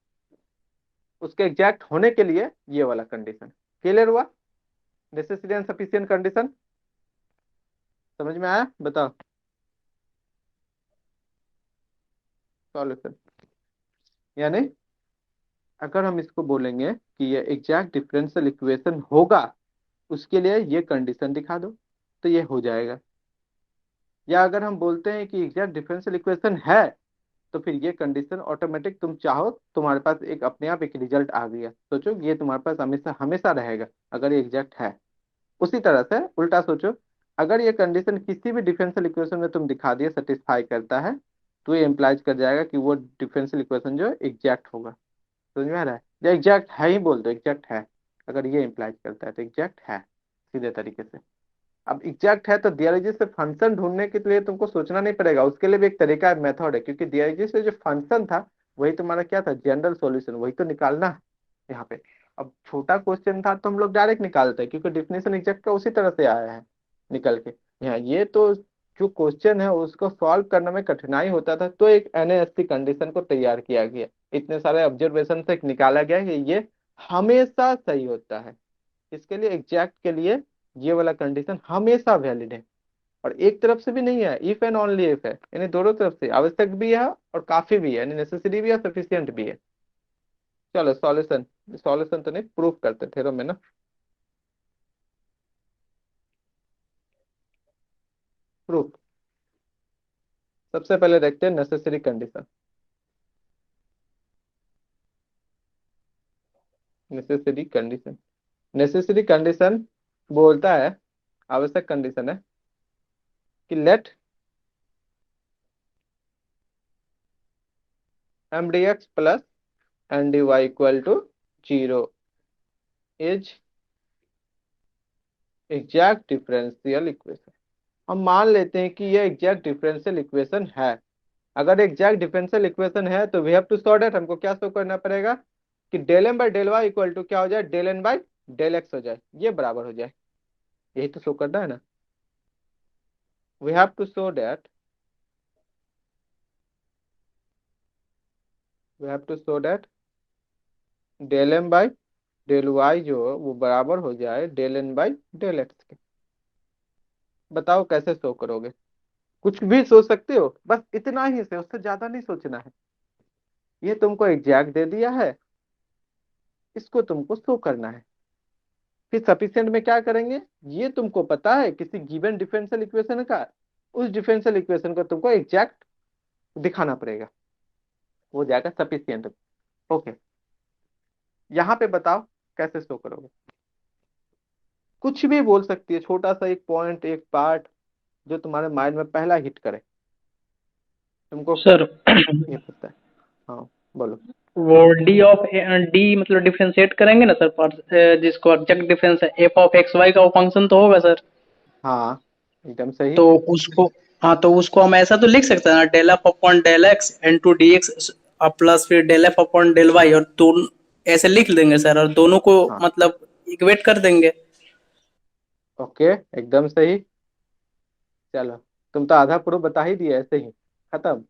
उसके एग्जैक्ट होने के लिए ये वाला कंडीशन। क्लियर हुआ? नेसेसरी एंड सफिशिएंट कंडीशन समझ में आया? बताओ सॉल्यूशन। यानी अगर हम इसको बोलेंगे कि ये एग्जैक्ट डिफरेंशियल इक्वेशन होगा, उसके लिए ये कंडीशन दिखा दो तो ये हो जाएगा। या अगर हम बोलते हैं कि एग्जैक्ट डिफरेंशियल इक्वेशन है, तो फिर ये कंडीशन ऑटोमेटिक तुम चाहो तुम्हारे पास एक अपने आप एक रिजल्ट आ गया। सोचो ये तुम्हारे पास हमेशा हमेशा रहेगा अगर ये एग्जैक्ट है। उसी तरह से उल्टा सोचो, अगर ये कंडीशन किसी भी डिफरेंशियल इक्वेशन में तुम दिखा दिए सेटिस्फाई करता है, तो ये इम्प्लाइज कर जाएगा कि वो डिफरेंशियल इक्वेशन जो एग्जैक्ट होगा। समझ में आ रहा है? या एग्जैक्ट है ही बोल दो, एग्जैक्ट है। अगर ये इम्प्लाइज करता है तो एग्जैक्ट है सीधे तरीके से। अब एग्जैक्ट है तो डीआरजी से फंक्शन ढूंढने के लिए तुमको सोचना नहीं पड़ेगा, उसके लिए भी एक तरीका है, मेथड है। क्योंकि डीआरजी से जो फंक्शन था वही तुम्हारा क्या था? जनरल सॉल्यूशन, वही तो निकालना है यहाँ पे। अब छोटा क्वेश्चन था तो हम लोग डायरेक्ट निकालते हैं, क्योंकि डिफिनेशन एग्जैक्ट का उसी तरह से आया है निकल के। यहाँ ये तो जो क्वेश्चन है उसको सॉल्व करने में कठिनाई होता था, तो एक एनएएससी कंडीशन को तैयार किया गया, इतने सारे ऑब्जर्वेशन से निकाला गया कि ये हमेशा सही होता है। इसके लिए एग्जैक्ट के लिए ये वाला कंडीशन हमेशा वैलिड है, और एक तरफ से भी नहीं है, इफ एंड ओनली इफ है, यानी दोनों तरफ से आवश्यक भी है और काफी भी है, यानी नेसेसरी भी है, सफिशिएंट भी है। चलो सॉल्यूशन, सॉल्यूशन तो नहीं, प्रूफ करते थे में ना। प्रूफ सबसे पहले देखते हैं नेसेसरी कंडीशन। नेसेसरी कंडीशन बोलता है, आवश्यक कंडीशन है कि let m D x plus N D Y equal to 0 is exact differential equation. हम मान लेते हैं कि ये एग्जैक्ट डिफरेंशियल इक्वेशन है। अगर एग्जैक्ट डिफरेंशियल इक्वेशन है तो we have to sort it. हमको क्या शो करना पड़ेगा कि del m by del y equal to क्या हो जाए? Del n by del x हो जाए, ये बराबर हो जाए। यही तो शो करना है ना। We have to show that del m by del y जो वो बराबर हो जाए del n by del x के। बताओ कैसे शो करोगे? कुछ भी सोच सकते हो, बस इतना ही से, उससे ज्यादा नहीं सोचना है। ये तुमको एग्जैक्ट दे दिया है, इसको तुमको शो करना है। फिर सफिशिएंट में क्या करेंगे? ये तुमको पता है किसी गिवन डिफरेंशियल इक्वेशन का, उस डिफरेंशियल इक्वेशन को तुमको एग्जैक्ट दिखाना पड़ेगा, हो जाएगा सफिशिएंट। ओके, यहाँ पे बताओ कैसे शो करोगे? कुछ भी बोल सकती है, छोटा सा एक पॉइंट, एक पार्ट जो तुम्हारे माइंड में पहला हिट करे। तुमको सर ये पता है? हाँ बोलो। वो डी मतलब डिफरेंशिएट करेंगे ना सर, जिसको एग्जैक्ट डिफरेंस है एफ ऑफ एक्स वाई का, वो फंक्शन तो होगा सर। हाँ एकदम सही। तो उसको, हाँ तो उसको हम ऐसा तो लिख सकते हैं ना, del f upon del x into d x और प्लस फिर del f upon del y, और दोनों ऐसे लिख देंगे सर, और दोनों को हाँ मतलब इक्वेट कर देंगे। ओके, एकदम सही। चलो, तुम तो आधा प्रूफ बता ही दिया, ऐसे ही खत्म,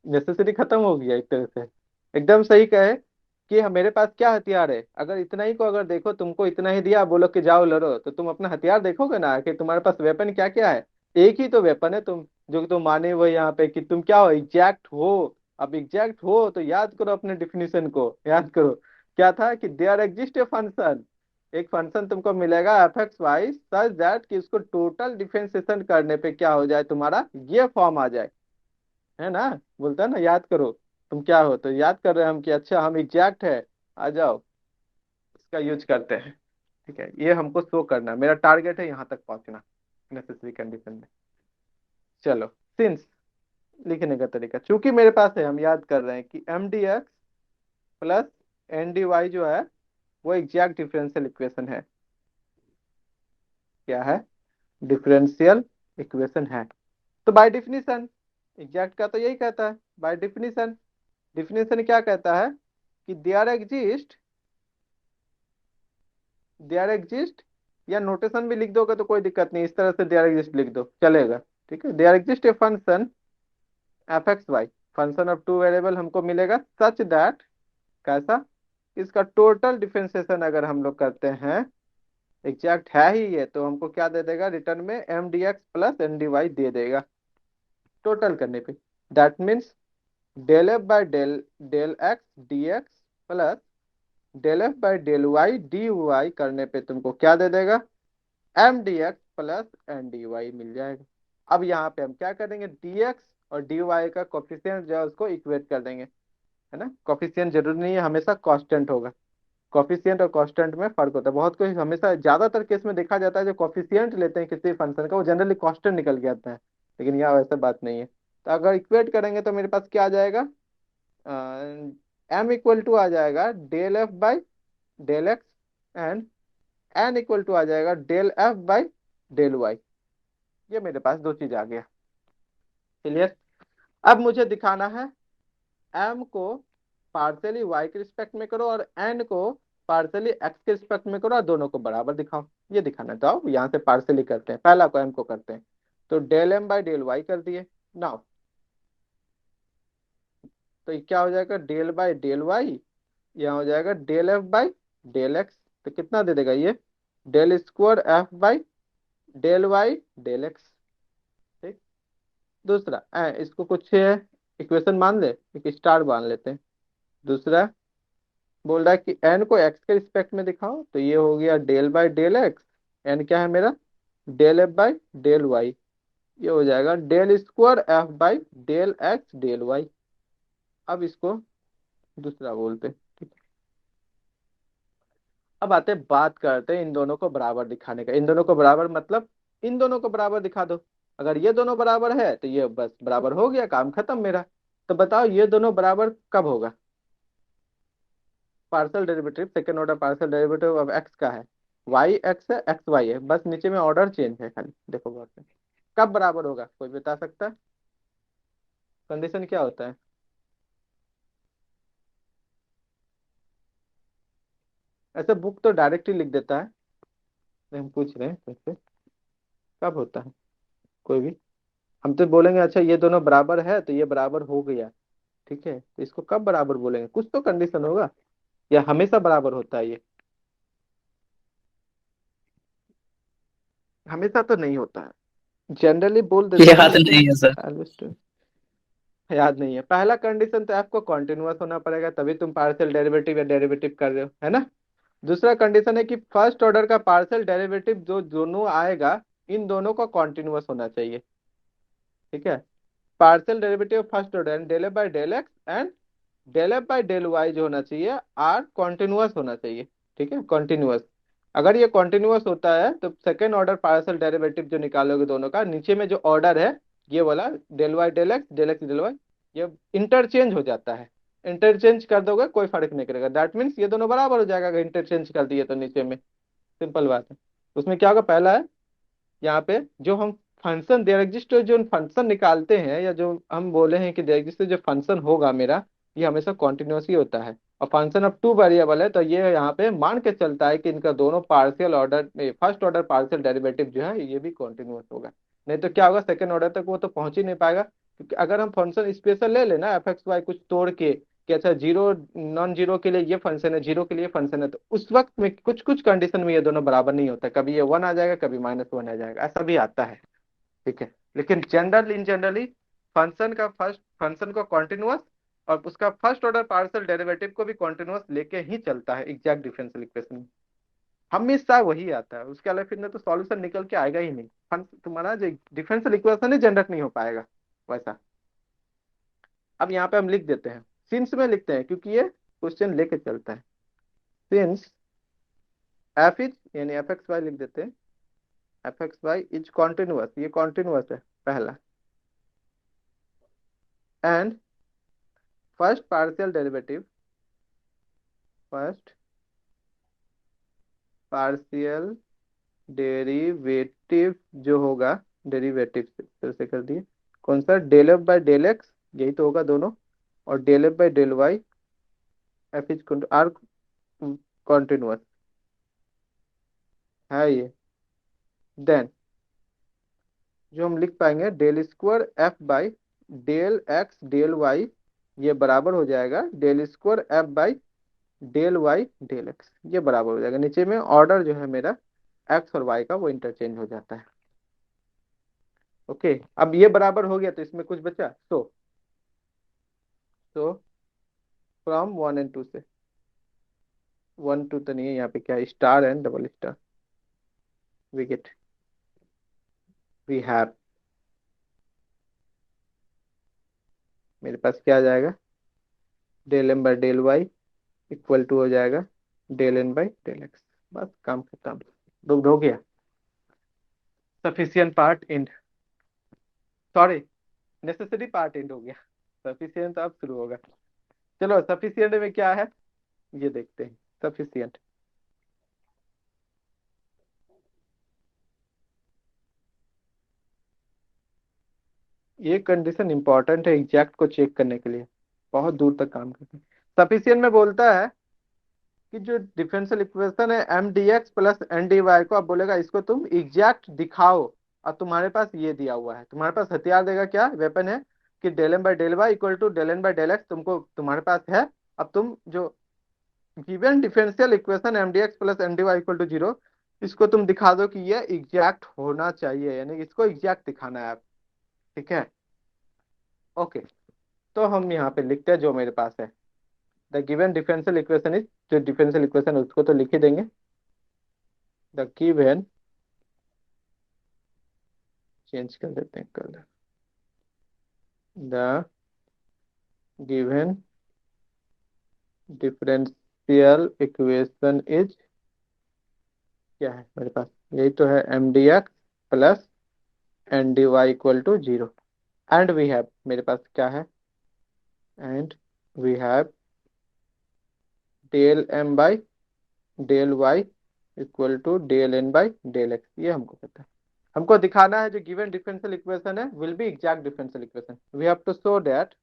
नेसेसरी खत्म हो गया एक तरह से। एकदम सही कहे कि मेरे पास क्या हथियार है, अगर इतना ही को अगर देखो, तुमको इतना ही दिया, बोलो कि जाओ लड़ो, तो तुम अपना हथियार देखोगे ना कि तुम्हारे पास वेपन क्या क्या है। एक ही तो वेपन है, तुम जो कि तुम माने वो यहाँ पे कि तुम क्या हो, एग्जैक्ट हो। अब एग्जैक्ट हो तो याद करो अपने डिफिनीशन को, याद करो क्या था कि देयर एग्जिस्ट ए फंक्शन, एक फंक्शन तुमको मिलेगा f x y such that कि उसको टोटल डिफरेंशिएशन करने पे क्या हो जाए, तुम्हारा ये फॉर्म आ जाए, है ना। बोलता है ना याद करो, तुम क्या हो, तो याद कर रहे हैं हम कि अच्छा हम एग्जैक्ट है, आ जाओ इसका यूज करते हैं। ठीक है, ये हमको शो करना है, मेरा टारगेट है यहाँ तक पहुंचना नेसेसरी कंडीशन में। चलो, सिंस लिखने का तरीका चूंकि मेरे पास है, हम याद कर रहे हैं कि m D x plus N D Y जो है वो एग्जैक्ट डिफरेंशियल इक्वेशन है। क्या है? डिफरेंशियल इक्वेशन है। तो बाय डिफिनीशन एग्जैक्ट का तो यही कहता है, बाय डिफिनीशन, डिफिनीशन क्या कहता है कि देयर एग्जिस्ट, या नोटेशन भी लिख दोगे तो कोई दिक्कत नहीं, इस तरह से देयर एग्जिस्ट लिख दो चलेगा। ठीक है, there exist a function F x Y, function of two variable हमको मिलेगा सच दैट, कैसा, इसका टोटल डिफरेंशिएशन अगर हम लोग करते हैं, एग्जैक्ट है ही ये, तो हमको क्या दे देगा रिटर्न में, M D x plus N D Y दे देगा टोटल करने पे। That means del F by del del X D x plus del F by del Y D Y करने पे तुमको क्या दे देगा, M D x plus N D Y मिल जाएगा। अब यहाँ पे हम क्या करेंगे, डी एक्स और डी वाई का कोफिशिएंट जो है उसको इक्वेट कर देंगे, है ना। कोफिशिएंट जरूरी नहीं है हमेशा कांस्टेंट होगा, कोफिशिएंट और कांस्टेंट में फर्क होता है। बहुत कोई हमेशा ज्यादातर केस में देखा जाता है जो कोफिशिएंट लेते हैं किसी फंक्शन का वो जनरली कांस्टेंट निकल के आता है, लेकिन यहाँ वैसे बात नहीं है। तो अगर इक्वेट करेंगे तो मेरे पास क्या आ जाएगा, एम इक्वल टू आ जाएगा del F by del x and N equal to आ जाएगा del F by del Y. ये मेरे पास दो चीज आ गया, क्लियर। अब मुझे दिखाना है एम को पार्सली वाई के रिस्पेक्ट में करो और एन को पार्सली एक्स के रिस्पेक्ट में करो और दोनों को बराबर दिखाओ, ये दिखाना। तो आओ यहाँ से पार्सली करते हैं, पहला को एम को करते हैं, तो del m by del y कर दिए नाउ, तो ये क्या हो जाएगा, डेल बाई डेल वाई, यहाँ हो जाएगा del F by del x, तो कितना दे देगा ये, del square f by del y del x. ठीक, दूसरा इसको कुछ इक्वेशन मान ले, एक स्टार मान लेते हैं। दूसरा बोल रहा है कि एन को एक्स के रिस्पेक्ट में दिखाओ, तो ये हो गया del by del x, n क्या है मेरा, del F by del Y, ये हो जाएगा del square f by del x del y. अब इसको दूसरा बोलते हैं, ठीक है। अब आते हैं, बात करते हैं इन दोनों को बराबर दिखाने का। इन दोनों को बराबर मतलब इन दोनों को बराबर दिखा दो, अगर ये दोनों बराबर है तो ये बस बराबर हो गया, काम खत्म मेरा। तो बताओ ये दोनों बराबर कब होगा, partial derivative, second order partial derivative of x का है, वाई एक्स है एक्स वाई है, बस नीचे में ऑर्डर चेंज है खाली, देखो गौर से। कब बराबर होगा कोई बता सकता है, कंडीशन क्या होता है। ऐसे बुक तो डायरेक्ट ही लिख देता है, लेकिन हम पूछ रहे हैं कैसे, कब होता है कोई भी। हम तो बोलेंगे अच्छा ये दोनों बराबर है तो ये बराबर हो गया, ठीक है, तो इसको कब बराबर बोलेंगे, कुछ तो कंडीशन होगा, या हमेशा बराबर होता है ये, हमेशा तो नहीं होता है, जनरली बोल देते हैं याद लेकिन नहीं है सर। याद नहीं है। पहला कंडीशन तो आपको कॉन्टिन्यूअस होना पड़ेगा, तभी तुम पार्शियल डेरिवेटिव या डेरिवेटिव कर रहे हो, है ना। दूसरा कंडीशन है कि फर्स्ट ऑर्डर का पार्शियल डेरिवेटिव जो दोनों आएगा इन दोनों का कॉन्टिन्यूअस होना चाहिए, ठीक है। Partial derivative first order del F by del x and del F by del y जो होना चाहिए आर कॉन्टिन्यूअस होना चाहिए, ठीक है, कॉन्टिन्यूअस। अगर ये कॉन्टिन्यूअस होता है तो सेकेंड ऑर्डर पार्शियल डेरिवेटिव जो निकालोगे दोनों का, नीचे में जो ऑर्डर है ये वाला del y del x del Y, ये इंटरचेंज हो जाता है। इंटरचेंज कर दोगे कोई फर्क नहीं करेगा, दैट मीन्स ये दोनों बराबर हो जाएगा अगर इंटरचेंज कर दिए तो नीचे में, सिंपल बात है। उसमें क्या होगा, पहला है यहाँ पे जो हम फंक्शन देयर एग्जिस्ट जो फंक्शन निकालते हैं, या जो हम बोले हैं कि देयर एग्जिस्ट जो फंक्शन होगा मेरा, ये हमेशा कॉन्टिन्यूस ही होता है। और फंक्शन ऑफ टू वेरिएबल है तो ये यहाँ पे मान के चलता है कि इनका दोनों partial order first order partial derivative जो है ये भी कॉन्टिन्यूस होगा। नहीं तो क्या होगा, सेकंड ऑर्डर तक वो तो पहुंच ही नहीं पाएगा। क्योंकि अगर हम फंक्शन स्पेशल ले लेना एफ एक्स वाई कुछ तोड़ के कि अच्छा जीरो नॉन जीरो के लिए ये फंक्शन है, जीरो के लिए फंक्शन है, तो उस वक्त में कुछ कुछ कंडीशन में ये दोनों बराबर नहीं होता, कभी ये वन आ जाएगा कभी -1 आ जाएगा, ऐसा भी आता है। ठीक है, लेकिन जनरली फंक्शन को कॉन्टिन्यूअस और उसका फर्स्ट ऑर्डर पार्शियल डेरिवेटिव को भी कॉन्टिन्यूअस लेके ही चलता है एग्जैक्ट डिफरेंशियल इक्वेशन में, हमेशा वही आता है। उसके अलावा फिर तो सॉल्यूशन निकल के आएगा ही नहीं, तुम्हारा जो डिफरेंशियल इक्वेशन ही जनरेट नहीं हो पाएगा वैसा। अब यहाँ पे हम लिख देते हैं, सिंस में लिखते हैं क्योंकि ये क्वेश्चन लेके चलता है। सिंस एफ इज यानी एफ एक्स वाई लिख देते हैं, f x y is continuous, ये कॉन्टिन्यूअस है पहला, एंड फर्स्ट पार्शियल डेरिवेटिव जो होगा डेरिवेटिव से कर दिए कौन सा, del F by del x यही तो होगा दोनों, और del F by del y, f is are continuous है ये। देन जो हम लिख पाएंगे del square f by del x del Y, ये बराबर हो जाएगा del square f by del y del x, ये बराबर हो जाएगा। नीचे में ऑर्डर जो है मेरा एक्स और वाई का वो इंटरचेंज हो जाता है। ओके, अब ये बराबर हो गया तो इसमें कुछ बचा, तो फ्रॉम 1 and 2 से, 1 2 तो नहीं है यहाँ पे, क्या star and double star, we have, मेरे पास क्या आ जाएगा, del m by del y equal to हो जाएगा del n by del x. बस काम खत्म, दुग्ध हो गया। Sufficient part end, sorry necessary part end हो गया, सफिशियंट अब शुरू होगा। चलो सफिशियंट में क्या है ये देखते हैं। सफिशियंट ये कंडीशन इंपॉर्टेंट है एग्जैक्ट को चेक करने के लिए, बहुत दूर तक काम करते हैं। सफिशियंट में बोलता है कि जो डिफरेंशियल इक्वेशन है M D x plus N D y को, आप बोलेगा इसको तुम एग्जैक्ट दिखाओ, और तुम्हारे पास ये दिया हुआ है, तुम्हारे पास हथियार देगा, क्या वेपन है कि del m by del y equal to del n by del x तुमको तुम्हारे पास है। अब तुम जो given differential equation m D x plus N D Y equal to zero, इसको तुम दिखा दो कि ये एग्जैक्ट होना चाहिए, यानी इसको एग्जैक्ट दिखाना है आप। ठीक है, ओके, तो हम यहाँ पे लिखते हैं जो मेरे पास है, the given differential equation is, जो डिफरेंशियल इक्वेशन उसको तो लिख ही देंगे, द गिवन, चेंज कर देते हैं colour, the given differential equation is, क्या है मेरे पास, यही तो है M D x plus N D Y equal to zero, and we have, मेरे पास क्या है, and we have del m by del y equal to del n by del x, ये हमको पता है। हमको दिखाना है जो गिवन डिफरेंशियल इक्वेशन है will be exact differential equation, we have to show that,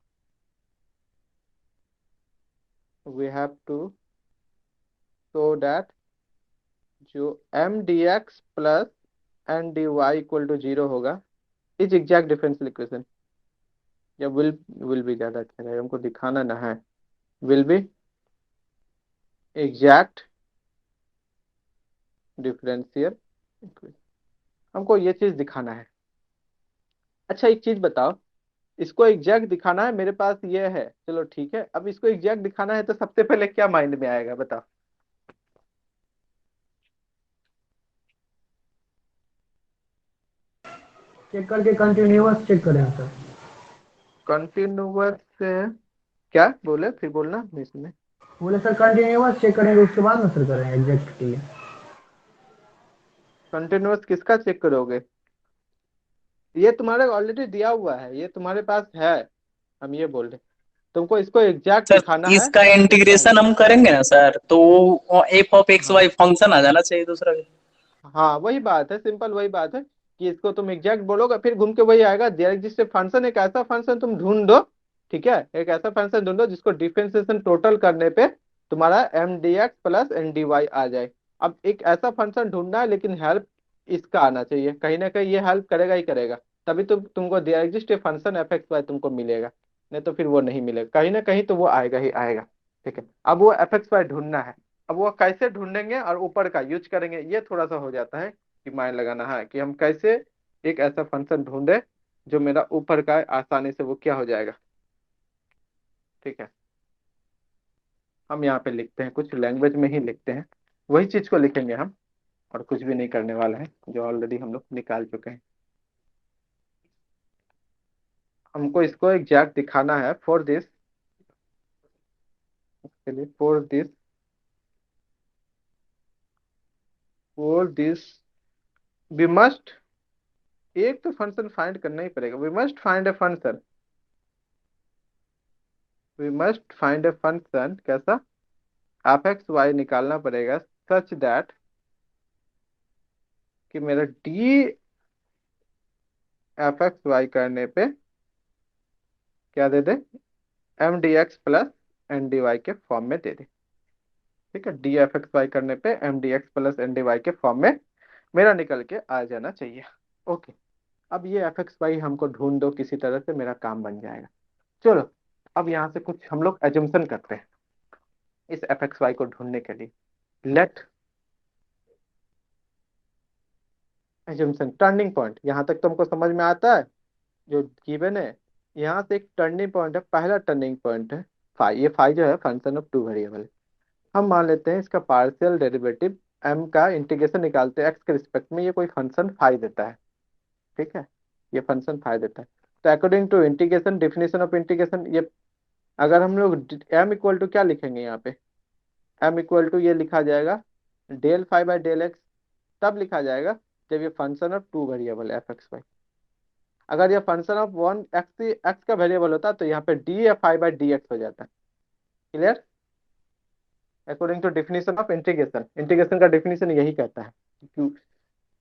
we have to show that जो M D x plus N D Y equal to zero होगा इज एग्जैक्ट डिफरेंशियल इक्वेशन, या will भी ज्यादा अच्छा रहेगा, हमको दिखाना ना है, will be exact differential equation, हमको ये चीज दिखाना है। अच्छा एक चीज बताओ, इसको एग्जैक्ट दिखाना है, मेरे पास ये है, चलो ठीक है, अब इसको एग्जैक्ट दिखाना है तो सबसे पहले क्या माइंड में आएगा बताओ, चेक करके कंटिन्यूअस चेक करें सर। कंटिन्यूअस क्या बोले, फिर बोलना इसमें, बोले सर कंटिन्यूअस चेक करेंगे उसके बाद ना सर करें एग्जैक्ट के लिए। कंटिन्यूअस किसका चेक करोगे, ये तुम्हारे ऑलरेडी दिया हुआ है, ये तुम्हारे पास है, हम ये बोल रहे, तुमको इसको एग्जैक्ट सर दिखाना है इसका तो इंटीग्रेशन हम करेंगे ना सर, तो F of x Y function आ जाना चाहिए दूसरा। हाँ वही बात है, सिंपल वही बात है कि इसको तुम एग्जैक्ट बोलोगे फिर घूम के वही आएगा, डायरेक्ट जिससे फंक्शन एक ऐसा फंक्शन तुम ढूंढ दो, ठीक है, एक ऐसा फंक्शन ढूंढो जिसको डिफरेंशिएशन टोटल करने पे तुम्हारा M D x plus N D Y आ जाए। अब एक ऐसा फंक्शन ढूंढना है, लेकिन हेल्प इसका आना चाहिए, कहीं ना कहीं ये हेल्प करेगा ही करेगा, तभी तुमको there exist a function F x y तुमको मिलेगा, नहीं तो फिर वो नहीं मिलेगा, कहीं ना कहीं तो वो आएगा ही आएगा। ठीक है, अब वो एफ एक्स वाई ढूंढना है। अब वो कैसे ढूंढेंगे और ऊपर का यूज करेंगे, ये थोड़ा सा हो जाता है कि माइंड लगाना है कि हम कैसे एक ऐसा फंक्शन ढूंढे जो मेरा ऊपर का है, आसानी से वो क्या हो जाएगा। ठीक है, हम यहाँ पे लिखते हैं, कुछ लैंग्वेज में ही लिखते हैं, वही चीज को लिखेंगे हम, और कुछ भी नहीं करने वाला है, जो ऑलरेडी हम लोग निकाल चुके हैं। हमको इसको एग्जैक्ट दिखाना है फॉर दिस, के लिए फॉर दिस वी मस्ट, एक तो फंक्शन फाइंड करना ही पड़ेगा, we must find a function, we must find a function कैसा, एफ एक्स वाई निकालना पड़ेगा सच दैट कि मेरा डी एफ एक्स वाई करने पे क्या दे दे, M D x plus N D Y के फॉर्म में दे दे। ठीक है, डी एफ एक्स वाई करने पे m D x plus N D Y के फॉर्म में मेरा निकल के आ जाना चाहिए। ओके, अब ये एफ एक्स वाई हमको ढूंढ दो किसी तरह से, मेरा काम बन जाएगा। चलो, अब यहाँ से कुछ हम लोग एजम्पशन करते हैं इस एफ एक्स वाई को ढूंढने के लिए। लेट एजम्पशन टर्निंग पॉइंट, यहाँ तक तुमको समझ में आता है जो गिवन है। यहाँ से एक टर्निंग पॉइंट है, पहला टर्निंग पॉइंट है फाई, ये फाई जो है फंक्शन ऑफ टू वेरिएबल। हम मान लेते हैं इसका पार्शियल डेरिवेटिव m का इंटीग्रेशन निकालते हैं x के रिस्पेक्ट में, ये कोई फंक्शन फाई देता है। ठीक है, ये फंक्शन फाई देता है, तो according to integration, definition of integration, ये अगर हम लोग m इक्वल टू क्या लिखेंगे यहाँ पे, m इक्वल टू ये लिखा जाएगा del phi by del x, तब लिखा जाएगा जब ये function of two variable f x y. अगर ये फंक्शन ऑफ वन एक्स का वेरिएबल होता तो यहाँ पे d f i by D x हो जाता। Clear, according to definition of integration, integration का डेफिनेशन यही कहता है,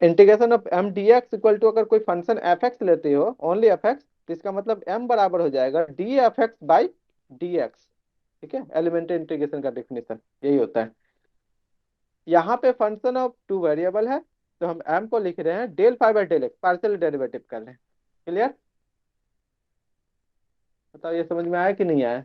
integration of m D x equal to, अगर कोई फंक्शन एफ एक्स लेते हो ओनली एफ एक्स, तो इसका मतलब m बराबर हो जाएगा D F x by D x. ठीक है, एलिमेंट्री इंटीग्रेशन का डेफिनेशन यही होता है। यहाँ पे फंक्शन ऑफ टू वेरिएबल है, तो हम m को लिख रहे हैं del phi by del x, partial derivative कर रहे हैं। क्लियर, बताओ ये समझ में आया कि नहीं आया।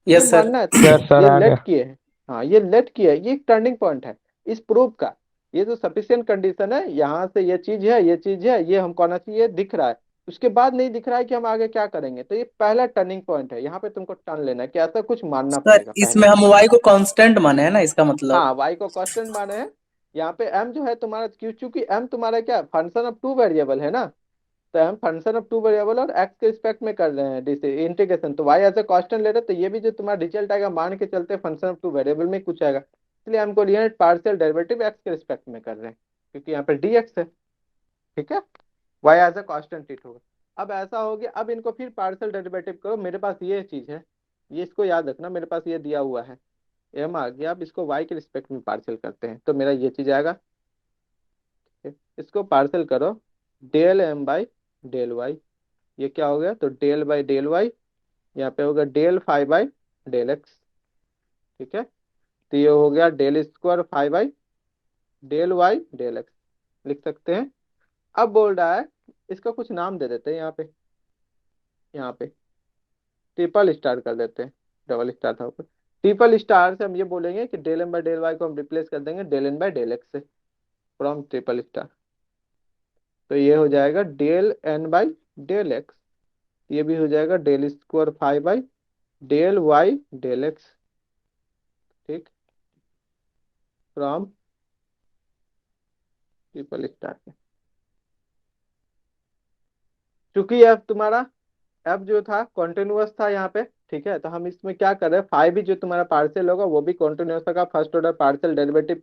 ये यस सर। मानना है तुमको, ये लेट किए है, हाँ ये लेट किए है, ये एक टर्निंग पॉइंट है इस प्रूफ का, ये जो सफिशिएंट कंडीशन है, यहाँ से ये चीज है, ये चीज है, ये हमको आना चाहिए, दिख रहा है, उसके बाद नहीं दिख रहा है कि हम आगे क्या करेंगे, तो ये पहला टर्निंग पॉइंट है, यहाँ पे तुमको टर्न लेना है कि ऐसा कुछ मानना सर पड़ेगा पहले। इसमें हम y को कांस्टेंट माने हैं ना, इसका मतलब। हाँ, y को कांस्टेंट माने हैं, यहाँ पे m जो है तुम्हारा, क्यों, चूंकि m तुम्हारा क्या फंक्शन ऑफ टू वेरिएबल है ना, तो हम फंक्शन ऑफ टू वेरिएबल और x के रिस्पेक्ट में कर रहे हैं इंटीग्रेशन, तो y एज ए कांस्टेंट ले रहे हैं, तो ये भी जो तुम्हारा रिजल्ट आएगा मान के चलते फंक्शन ऑफ टू वेरिएबल में कुछ आएगा, इसलिए हमको लिए पार्शियल डेरिवेटिव x के रिस्पेक्ट में कर रहे हैं, क्योंकि यहाँ पे dx है। ठीक है, y as a constant treat होगा। अब ऐसा हो गया, अब इनको फिर पार्शियल डेरिवेटिव करो, मेरे पास ये चीज है, ये इसको याद रखना, मेरे पास ये दिया हुआ है m आ गया, अब इसको y के रिस्पेक्ट में पार्शियल करते हैं, तो मेरा ये चीज आएगा। इसको पार्शियल करो del m by del Y, ये क्या हो गया, तो डेल बाई डेल वाई, यहाँ पे होगा del phi by del x. ठीक है, तो ये हो गया del square phi by del y del x, लिख सकते हैं। अब बोल रहा है इसका कुछ नाम दे देते हैं, यहाँ पे ट्रिपल स्टार कर देते हैं, डबल स्टार था ऊपर, ट्रिपल स्टार से हम ये बोलेंगे कि del m by del y को हम रिप्लेस कर देंगे del n by del x से, फ्रॉम ट्रिपल स्टार, तो ये हो जाएगा del n by del x, ये भी हो जाएगा del square phi by del y del x. ठीक, फ्रॉम ट्रिपल स्टार के, चूंकि अब तुम्हारा अब जो था कॉन्टिन्यूअस था यहाँ पे, ठीक है, तो हम इसमें क्या कर रहे हैं, फाइव भी जो तुम्हारा पार्शियल होगा वो भी कॉन्टिन्यूअस होगा, फर्स्ट ऑर्डर पार्शियल डेरिवेटिव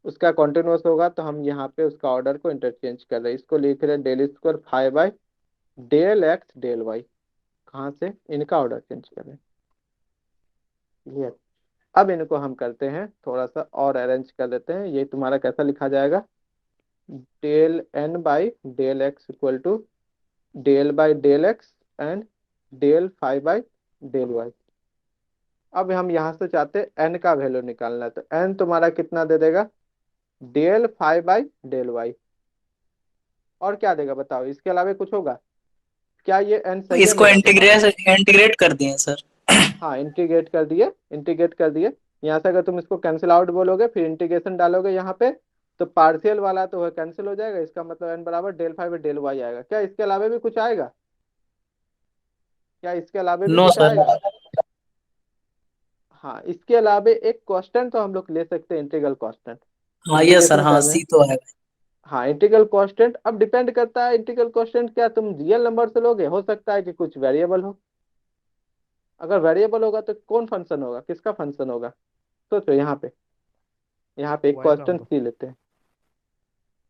उसका कॉन्टिन्यूअस होगा, तो हम यहाँ पे उसका ऑर्डर को इंटरचेंज कर रहे हैं, इसको लिख रहे हैं del square phi by del x del y, कहाँ से, इनका ऑर्डर चेंज कर रहे हैं। क्लियर, अब इनको हम करते हैं थोड़ा सा और अरेंज कर देते हैं, ये तुम्हारा कैसा लिखा जाएगा, del n by del x equal to del by del x and del phi by del y. अब हम यहाँ से चाहते हैं एन का वैल्यू निकालना है, तो एन तुम्हारा कितना दे देगा, del phi by del y. और क्या देगा बताओ, इसके अलावा कुछ होगा क्या? ये एन सही है इसको मेरा तुम्हारा? इंटीग्रेट कर दिए सर। हाँ इंटीग्रेट कर दिए, इंटीग्रेट कर दिए। यहाँ से अगर तुम इसको कैंसिल आउट बोलोगे फिर इंटीग्रेशन डालोगे यहाँ पे, तो पार्शियल वाला तो कैंसिल हो जाएगा, इसका मतलब एन बराबर डेल फाइव डेल वाई आएगा। क्या इसके अलावा भी कुछ आएगा? क्या इसके अलावा भी नो कुछ सर। आएगा? हाँ इसके अलावा एक कांस्टेंट तो हम लोग ले सकते हैं, इंटीग्रल कांस्टेंट। हाँ ये सर, इंटीग्रेशन हाँ करने, सी तो है। हाँ इंटीग्रल कांस्टेंट अब डिपेंड करता है, इंटीग्रल कांस्टेंट क्या तुम रियल नंबर से लोगे, हो सकता है कि कुछ वेरिएबल हो। अगर वेरिएबल होगा तो कौन फंक्शन होगा, किसका फंक्शन होगा? सोचो यहाँ पे, यहाँ पे एक वाई का कांस्टेंट होगा, सी लेते हैं।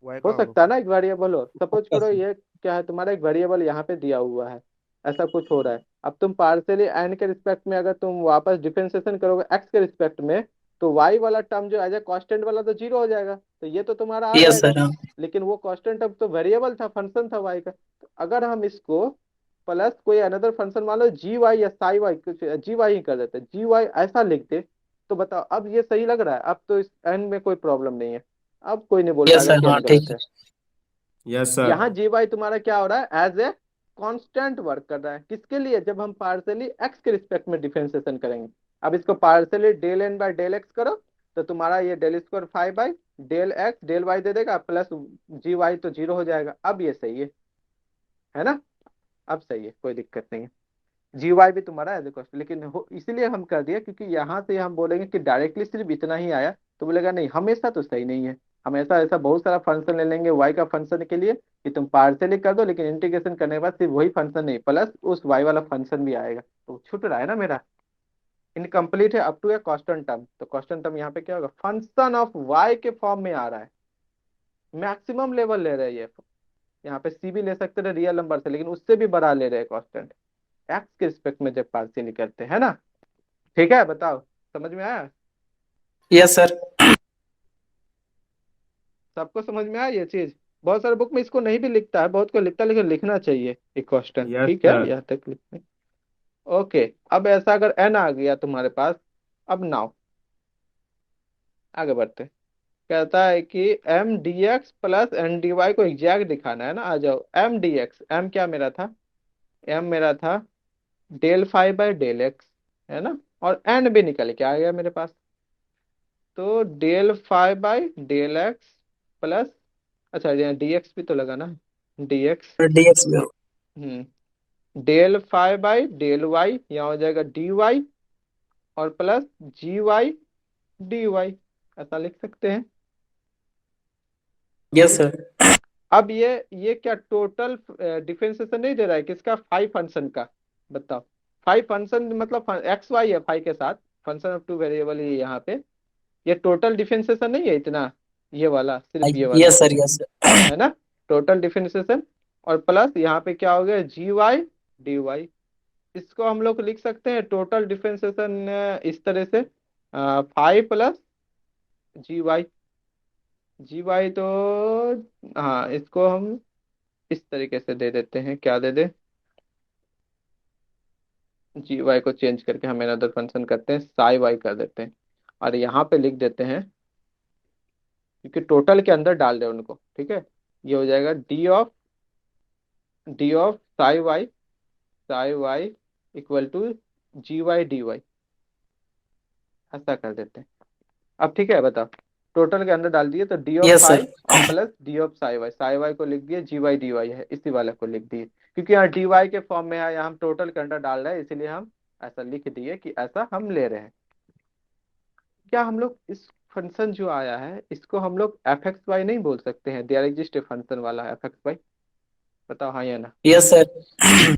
वाई हो का होगा सकता है कुछ। ना एक वेरिएबल हो, सपोज करो ये क्या है तुम्हारा, एक वेरिएबल यहाँ पे दिया हुआ है, ऐसा कुछ हो रहा है। अब तुम पार्शियली एन के रिस्पेक्ट में अगर तुम वापस डिफरेंशिएशन करोगे एक्स के रिस्पेक्ट में, तो वाई वाला टर्म जो एज ए कांस्टेंट वाला तो जीरो हो जाएगा, तो ये तो तुम्हारा आ यस जाएगा। सर, हाँ। लेकिन वो कांस्टेंट अब तो वेरिएबल था, फंक्शन था वाई का। तो अगर हम इसको प्लस कोई अनदर फंक्शन मान लो जी वाई या साई वाई, कुछ जी वाई ही कर देते, जी वाई ऐसा लिखते, तो बताओ अब ये सही लग रहा है? अब तो इस एन में कोई प्रॉब्लम नहीं है, अब कोई नहीं बोल यस पाएगा सर, कि हाँ एन गलत ठीक है। है। Yes sir. यहाँ जी वाई तुम्हारा क्या हो रहा है, एज ए कांस्टेंट वर्क कर रहा है। किसके लिए? जब हम पार्शियली एक्स के रिस्पेक्ट में डिफरेंशिएशन करेंगे। अब इसको partially del n by del x करो, तो तुम्हारा ये del square phi by del x del y दे देगा, प्लस जी वाई तो जीरो हो जाएगा। अब ये सही है ना? अब सही है, कोई दिक्कत नहीं है। जी वाई भी तुम्हारा एज ए कॉस्ट, लेकिन इसीलिए हम कर दिया क्योंकि यहाँ से हम बोलेंगे कि डायरेक्टली सिर्फ इतना ही आया, तो बोलेगा नहीं हमेशा तो सही नहीं है। हम ऐसा ऐसा बहुत सारा फंक्शन ले लेंगे वाई का फंक्शन के लिए कि तुम पार्शियली कर दो, लेकिन इंटीग्रेशन करने के बाद सिर्फ वही फंक्शन नहीं, प्लस उस वाई वाला फंक्शन भी आएगा, तो छूट रहा है ना मेरा। इनकम्प्लीट है up to a constant term, तो कांस्टेंट टर्म यहाँ पे क्या होगा, फंक्शन ऑफ वाई के फॉर्म में आ रहा है, मैक्सिमम लेवल ले रहे हैं ये। यहाँ पे सी भी ले सकते थे रियल नंबर से, लेकिन उससे भी बड़ा ले रहे हैं कांस्टेंट, एक्स के रिस्पेक्ट में जब पार्शियली करते हैं ना। ठीक है बताओ, समझ में आया? Yes sir. सबको समझ में आया ये चीज? बहुत सारे बुक में इसको नहीं भी लिखता है, बहुत को लिखता है, लेकिन लिखना चाहिए एक क्वेश्चन। यस ठीक है सर। यहाँ तक लिखने। ओके, अब ऐसा अगर एन आ गया तुम्हारे पास, अब नाउ आगे बढ़ते हैं। कहता है कि m D x plus N D y को एग्जैक्ट दिखाना है ना। आ जाओ, एम डी एक्स, एम क्या मेरा था, एम मेरा था del phi by del x, है ना, और एन भी निकल के आ गया मेरे पास, तो del phi by del x plus, अच्छा यहाँ डी एक्स भी तो लगा ना, डी एक्स, डीएक्स में। Del phi by del y, यहाँ हो जाएगा डी वाई, और plus g y D y, ऐसा लिख सकते हैं। Yes sir. अब ये क्या टोटल डिफरेंशिएशन नहीं दे रहा है किसका, फाइव फंक्शन का? बताओ, फाइव फंक्शन मतलब एक्स वाई है फाइव के साथ, फंक्शन ऑफ टू वेरिएबल ही है यहाँ पे। ये टोटल डिफरेंशिएशन नहीं है इतना, ये वाला सिर्फ ये वाला, यस सर, यस सर। है ना, टोटल डिफरेंशिएशन। और प्लस यहाँ पे क्या हो गया, जी वाई डी वाई। इसको हम लोग लिख सकते हैं टोटल डिफरेंशिएशन इस तरह से, फाइव प्लस जी वाई, जी वाई तो, हाँ इसको हम इस तरीके से दे देते हैं, क्या दे दे, जी वाई को चेंज करके हम अनदर फंक्शन करते हैं, साई वाई कर देते हैं, और यहाँ पे लिख देते हैं, क्योंकि टोटल के अंदर डाल दे उनको। ठीक है, ये हो जाएगा d of psi y equal to g y D y, ऐसा कर देते हैं। अब ठीक है बताओ, टोटल के अंदर डाल दिए तो D of yes five sir. और plus D of psi Y को लिख दिए, जी वाई डी वाई है इसी वाले को लिख दिए, क्योंकि यहाँ डी वाई के फॉर्म में है, यहाँ हम टोटल के अंदर डाल रहे हैं, इसीलिए हम ऐसा लिख दिए कि ऐसा हम ले रहे हैं। क्या हम लोग इस फंक्शन जो आया है इसको हम लोग एफ एक्स वाई नहीं बोल सकते हैं, देयर एग्जिस्ट ए फंक्शन वाला एफ एक्स वाई? बताओ हाँ या ना? Yes sir.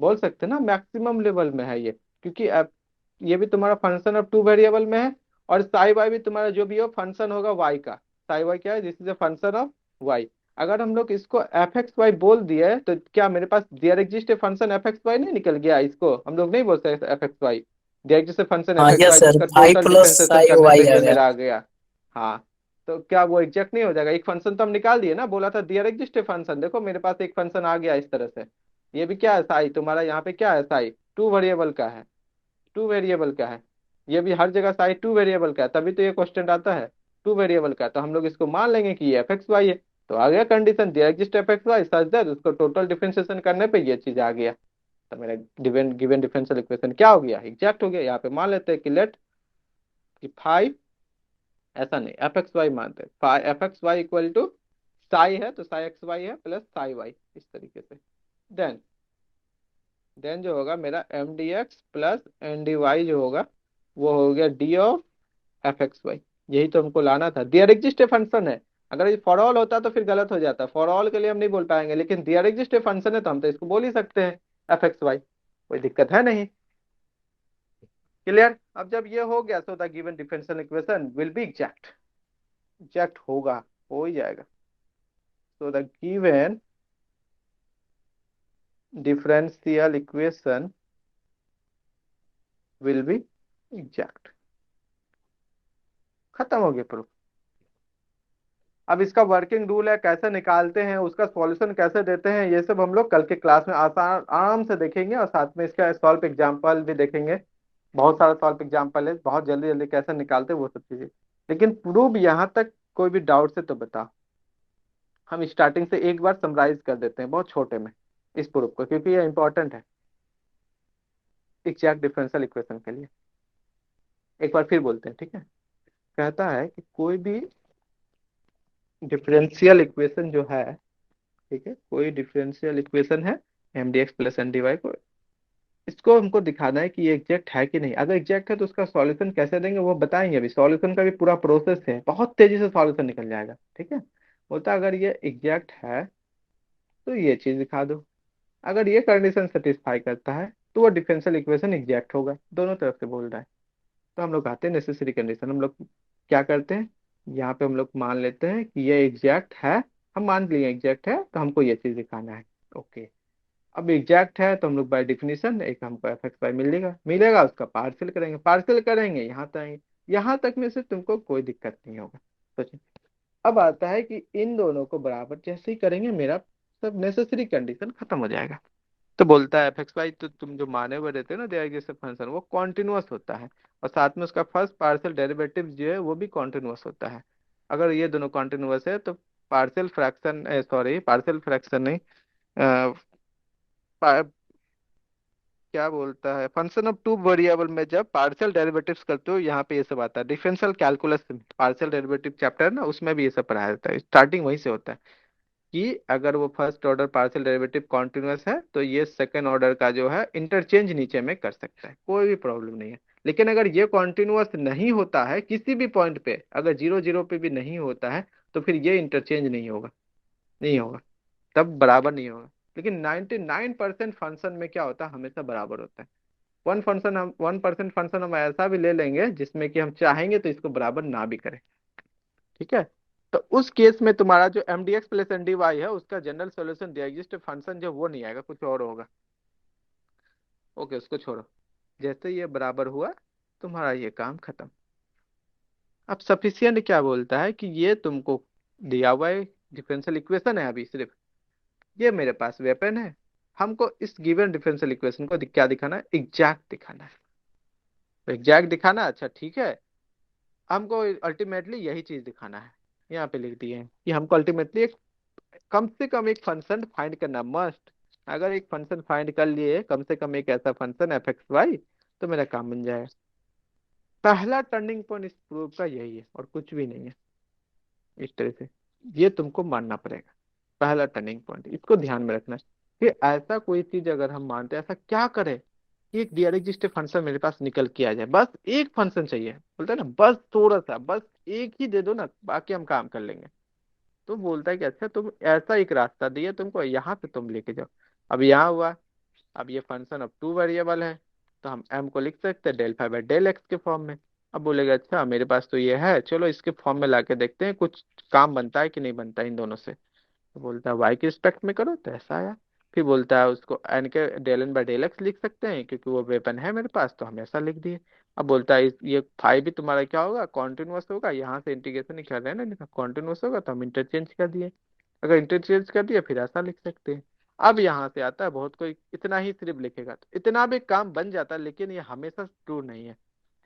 बोल सकते हैं ना, मैक्सिमम लेवल में है ये, क्योंकि ये भी तुम्हारा फंक्शन ऑफ टू वेरिएबल में है, और साई वाई भी तुम्हारा जो भी हो फंक्शन होगा वाई का। साई वाई क्या है, this is a function of y. अगर हम लोग इसको एफ एक्स वाई बोल दिए तो क्या मेरे पास there exist a function F x Y नहीं निकल गया? इसको हम लोग नहीं बोल सकते F x Y, there exist a function हाँ F X yes Y sir, जिसका five total plus differentiation psi करने वाई पे आ ये गया। मेरा आ गया। हाँ, तो क्या वो एग्जैक्ट नहीं हो जाएगा? एक फंक्शन तो हम निकाल दिए ना, बोला था देयर एग्जिस्ट ए फंक्शन, देखो मेरे पास एक फंक्शन आ गया इस तरह से, ये भी क्या है साई, तुम्हारा यहाँ पे क्या है साई, टू वेरिएबल का है, टू वेरिएबल का है। ये भी हर जगह साई टू वेरिएबल का है, तभी तो ये क्वेश्चन आता है, टू वेरिएबल का है, तो हम लोग इसको मान लेंगे कि ये एफ एक्स वाई है। तो आ गया condition, there exist f x y such that, उसको टोटल डिफरेंशिएशन करने पे ये चीज आ गया। तो मेरा गिवन गिवन डिफरेंशियल इक्वेशन क्या हो गया, एग्जैक्ट हो गया। यहाँ पे मान लेते हैं कि लेट कि फाइव, ऐसा नहीं, एफ एक्स वाई मानते हैं, phi f x Y equal to psi है, तो साई एक्स वाई है प्लस साई वाई, इस तरीके से। देन देन जो होगा मेरा m D x plus N D Y जो होगा वो हो गया d of F x y. यही तो हमको लाना था, दियर एग्जिस्ट ए फंक्शन है। अगर ये फॉर ऑल होता तो फिर गलत हो जाता, फॉर ऑल के लिए हम नहीं बोल पाएंगे, लेकिन दियर एग्जिस्ट ए फंक्शन है तो हम तो इसको बोल ही सकते हैं एफ एक्स वाई, कोई दिक्कत है नहीं। क्लियर। अब जब ये हो गया, सो the given differential equation will be exact, exact होगा, हो ही जाएगा। सो the given differential equation will be exact, खत्म हो गया प्रूफ। अब इसका वर्किंग रूल है, कैसे निकालते हैं, उसका सॉल्यूशन कैसे देते हैं, ये सब हम लोग कल के क्लास में आसान आराम से देखेंगे, और साथ में इसका सॉल्व एग्जाम्पल भी देखेंगे। बहुत सारा सॉल्व एग्जाम्पल है, बहुत जल्दी जल्दी कैसे निकालते हैं वो सब चीजें। लेकिन प्रूफ यहाँ तक कोई भी डाउट से तो बताओ। हम स्टार्टिंग से एक बार समराइज कर देते हैं बहुत छोटे में इस प्रूफ को, क्योंकि ये इंपॉर्टेंट है एग्जैक्ट डिफरेंशियल इक्वेशन के लिए। एक बार फिर बोलते हैं, ठीक है। कहता है कि कोई भी डिफरेंशियल इक्वेशन जो है, ठीक है, कोई डिफरेंशियल इक्वेशन है M D x plus N D y को, इसको हमको दिखाना है कि ये एग्जैक्ट है कि नहीं। अगर एग्जैक्ट है तो उसका सॉल्यूशन कैसे देंगे वो बताएंगे। अभी सॉल्यूशन का भी पूरा प्रोसेस है, बहुत तेजी से सॉल्यूशन निकल जाएगा, ठीक है। बोलता है अगर ये एग्जैक्ट है तो ये चीज दिखा दो, अगर ये कंडीशन सेटिस्फाई करता है तो वो डिफरेंशियल इक्वेशन एग्जैक्ट होगा, दोनों तरफ से बोल रहा है। तो हम लोग आते हैं नेसेसरी कंडीशन, हम लोग क्या करते हैं, यहाँ पे हम लोग मान लेते हैं कि ये एग्जैक्ट है, हम मान लिए एग्जैक्ट है तो हमको ये चीज दिखाना है, ओके। अब एग्जैक्ट है तो हम लोग बाय डिफिनीशन एक हमको एफ एक्स वाई मिलेगा, मिलेगा उसका पार्शियल करेंगे, पार्शियल करेंगे यहाँ तक आएंगे, यहाँ तक में से तुमको कोई दिक्कत नहीं होगा। सोचिए, अब आता है कि इन दोनों को बराबर जैसे ही करेंगे मेरा सब नेसेसरी कंडीशन खत्म हो जाएगा। तो बोलता है एफ एक्स वाई, तो तुम जो माने हुए रहते हो ना देयर जैसे फंक्शन, वो कॉन्टिन्यूअस होता है, और साथ में उसका फर्स्ट पार्शियल डेरिवेटिव जो है वो भी कॉन्टिन्यूअस होता है। अगर ये दोनों कॉन्टिन्यूअस है तो partial fraction, sorry partial fraction नहीं, अ, पा- क्या बोलता है, फंक्शन ऑफ टू वेरिएबल में जब पार्शियल डेरिवेटिव्स करते हो, यहाँ पे ये सब आता है। Differential calculus partial derivative chapter है ना, उसमें भी ये सब पढ़ाया जाता है, स्टार्टिंग वहीं से होता है कि अगर वो first order partial derivative continuous है तो ये सेकंड ऑर्डर का जो है इंटरचेंज नीचे में कर सकता है, कोई भी प्रॉब्लम नहीं है। लेकिन अगर ये कॉन्टिन्यूअस नहीं होता है किसी भी पॉइंट पे, अगर जीरो जीरो पे भी नहीं होता है, तो फिर ये इंटरचेंज नहीं होगा, नहीं होगा, तब बराबर नहीं होगा। लेकिन 99% फंक्शन में क्या होता है, हमेशा बराबर होता है। 1% फंक्शन हम ऐसा भी ले लेंगे जिसमें कि हम चाहेंगे तो इसको बराबर ना भी करें, ठीक है। तो उस केस में तुम्हारा जो M D x plus N D y है उसका जनरल सोल्यूशन दिया एग्जिस्ट फंक्शन जो वो नहीं आएगा, कुछ और होगा, ओके उसको छोड़ो। जैसे ये बराबर हुआ तुम्हारा ये काम खत्म। अब सफिशियंट क्या बोलता है कि ये तुमको दिया हुआ है डिफरेंशियल इक्वेशन है, अभी सिर्फ ये मेरे पास वेपन है, हमको इस गिवन डिफरेंशियल इक्वेशन को क्या दिखाना है, एग्जैक्ट दिखाना है। तो एग्जैक्ट दिखाना, अच्छा ठीक है, हमको अल्टीमेटली यही चीज दिखाना है। यहाँ पे लिख दिए हैं कि हमको अल्टीमेटली एक कम से कम एक फंक्शन फाइंड करना मस्ट। अगर एक फंक्शन फाइंड कर लिए, कम से कम एक ऐसा फंक्शन एफ एक्स वाई, तो मेरा काम बन जाएगा। पहला टर्निंग पॉइंट इस प्रूफ का यही है और कुछ भी नहीं है। इस तरह से ये तुमको मानना पड़ेगा, पहला टर्निंग पॉइंट, इसको ध्यान में रखना है। फिर ऐसा कोई चीज अगर हम मानते हैं, ऐसा क्या करें कि एक डियर एग्जिस्ट फंक्शन मेरे पास निकल के आ जाए, बस एक फंक्शन चाहिए, बोलते हैं ना बस थोड़ा सा, बस एक ही दे दो ना, बाकी हम काम कर लेंगे। तो बोलता है कि अच्छा तुम ऐसा एक रास्ता दिए तुमको, यहाँ से तुम लेके जाओ। अब यहाँ हुआ, अब ये फंक्शन अब टू वेरिएबल है, तो हम m को लिख सकते हैं del phi by del x के फॉर्म में। अब बोलेगा अच्छा मेरे पास तो ये है, चलो इसके फॉर्म में लाके देखते हैं कुछ काम बनता है कि नहीं बनता है इन दोनों से। तो बोलता है वाई के रिस्पेक्ट में करो, तो ऐसा आया। फिर बोलता है उसको एन के del n by del x लिख सकते हैं क्योंकि वो वेपन है मेरे पास, तो हम ऐसा लिख दिए। अब बोलता है ये फाइव भी तुम्हारा क्या होगा, कॉन्टिन्यूअस होगा, यहाँ से इंटीग्रेशन नहीं कर रहे हैं ना, कॉन्टिन्यूअस होगा तो हम इंटरचेंज कर दिए। अगर इंटरचेंज कर दिया फिर ऐसा लिख सकते हैं। अब यहाँ से आता है बहुत कोई इतना ही सिर्फ लिखेगा तो इतना भी काम बन जाता है, लेकिन ये हमेशा ट्रू नहीं है।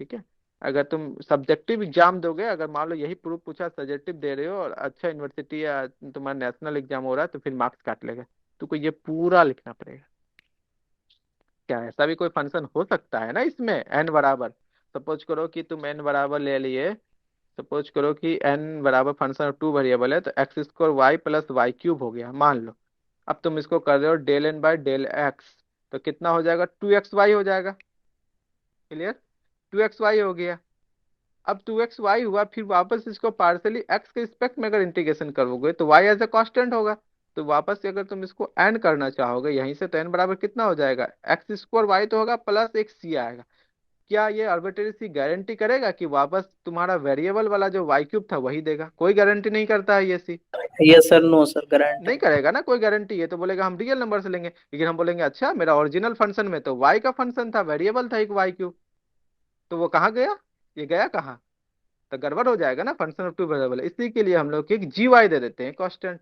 ठीक है, अगर तुम सब्जेक्टिव एग्जाम दोगे, अगर मान लो यही प्रूफ पूछा सब्जेक्टिव दे रहे हो और अच्छा यूनिवर्सिटी या तुम्हारा नेशनल एग्जाम हो रहा है, तो फिर मार्क्स काट लेगा, तो ये पूरा लिखना पड़ेगा। क्या ऐसा भी कोई फंक्शन हो सकता है ना इसमें एन बराबर, सपोज करो कि तुम एन बराबर ले लिए, सपोज करो कि एन बराबर फंक्शन टू वेरिएबल है, तो x square y plus y cube हो गया मान लो। अब तुम इसको कर रहे हो del n by del x, तो कितना हो जाएगा, 2xy हो जाएगा। क्लियर, 2xy हो गया। अब 2xy हुआ, फिर वापस इसको पार्सली x के रिस्पेक्ट में अगर इंटीग्रेशन करोगे तो y एज ए कांस्टेंट होगा। तो वापस से अगर तुम इसको n करना चाहोगे यहीं से, तो n बराबर कितना हो जाएगा, एक्स स्क्वायर वाई तो होगा प्लस एक c आएगा। क्या ये आर्बिट्रेरी सी गारंटी करेगा कि वापस तुम्हारा वेरिएबल वाला जो वाई क्यूब था वही देगा? कोई गारंटी नहीं करता है ये C. Yes sir, no sir, guarantee नहीं करेगा ना, कोई गारंटी है तो बोलेगा हम रियल नंबर से लेंगे, लेकिन हम बोलेंगे अच्छा मेरा ओरिजिनल फंक्शन में तो वाई का फंक्शन था, वेरिएबल था एक वाई क्यूब, तो वो कहाँ गया, ये गया कहाँ? तो गड़बड़ हो जाएगा ना, फंक्शन ऑफ टू वेरिएबल। इसी के लिए हम लोग एक जी वाई दे देते हैं कांस्टेंट,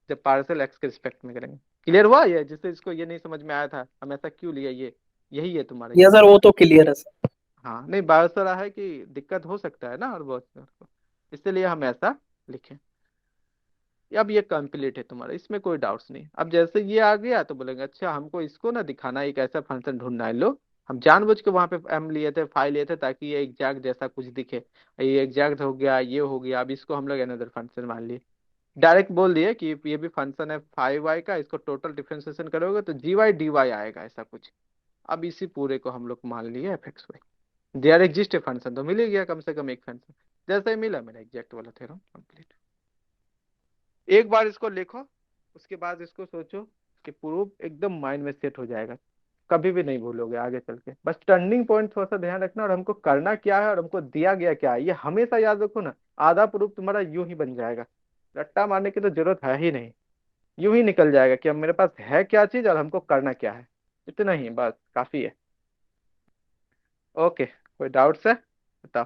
जब पार्सल एक्स के रिस्पेक्ट में करेंगे। क्लियर हुआ ये? जिससे इसको ये नहीं समझ में आया था हम ऐसा क्यों लिया, ये यही है तुम्हारा यस सर, वो तो क्लियर है सर। हाँ नहीं, बात सारा है कि दिक्कत हो सकता है ना और बहुत को, इसलिए हम ऐसा लिखें। अब ये कंप्लीट है तुम्हारा, इसमें कोई डाउट्स नहीं। अब जैसे ये आ गया तो बोलेंगे अच्छा हमको इसको ना दिखाना है, एक ऐसा फंक्शन ढूंढना है। लो, हम जानबूझ के वहां पे एम लिए थे, फाइव लिए थे, ताकि ये एग्जैक्ट जैसा कुछ दिखे। ये एग्जैक्ट हो गया, ये हो गया। अब इसको हम लोग अनदर फंक्शन मान लिए, डायरेक्ट बोल दिए कि ये भी फंक्शन है 5y का, इसको टोटल डिफरेंशिएशन करोगे तो GY dy आएगा ऐसा कुछ। अब इसी पूरे को हम लोग मान लिए fxy, there exist a function, तो मिल ही गया कम से कम एक फंक्शन। जैसे ही मिला मेरा एग्जैक्ट वाला थ्योरम कंप्लीट। एक बार इसको लिखो, उसके बाद इसको सोचो कि प्रूफ एकदम माइंड में सेट हो जाएगा, कभी भी नहीं भूलोगे आगे चल के। बस टर्निंग पॉइंट थोड़ा सा ध्यान रखना, और हमको करना क्या है और हमको दिया गया क्या है, ये हमेशा याद रखो ना। आधा प्रूफ तुम्हारा यूं ही बन जाएगा, रट्टा मारने की तो जरूरत है ही नहीं, यूं ही निकल जाएगा कि अब मेरे पास है क्या चीज और हमको करना क्या है। इतना ही बस काफी है। ओके, कोई डाउट्स है बताओ।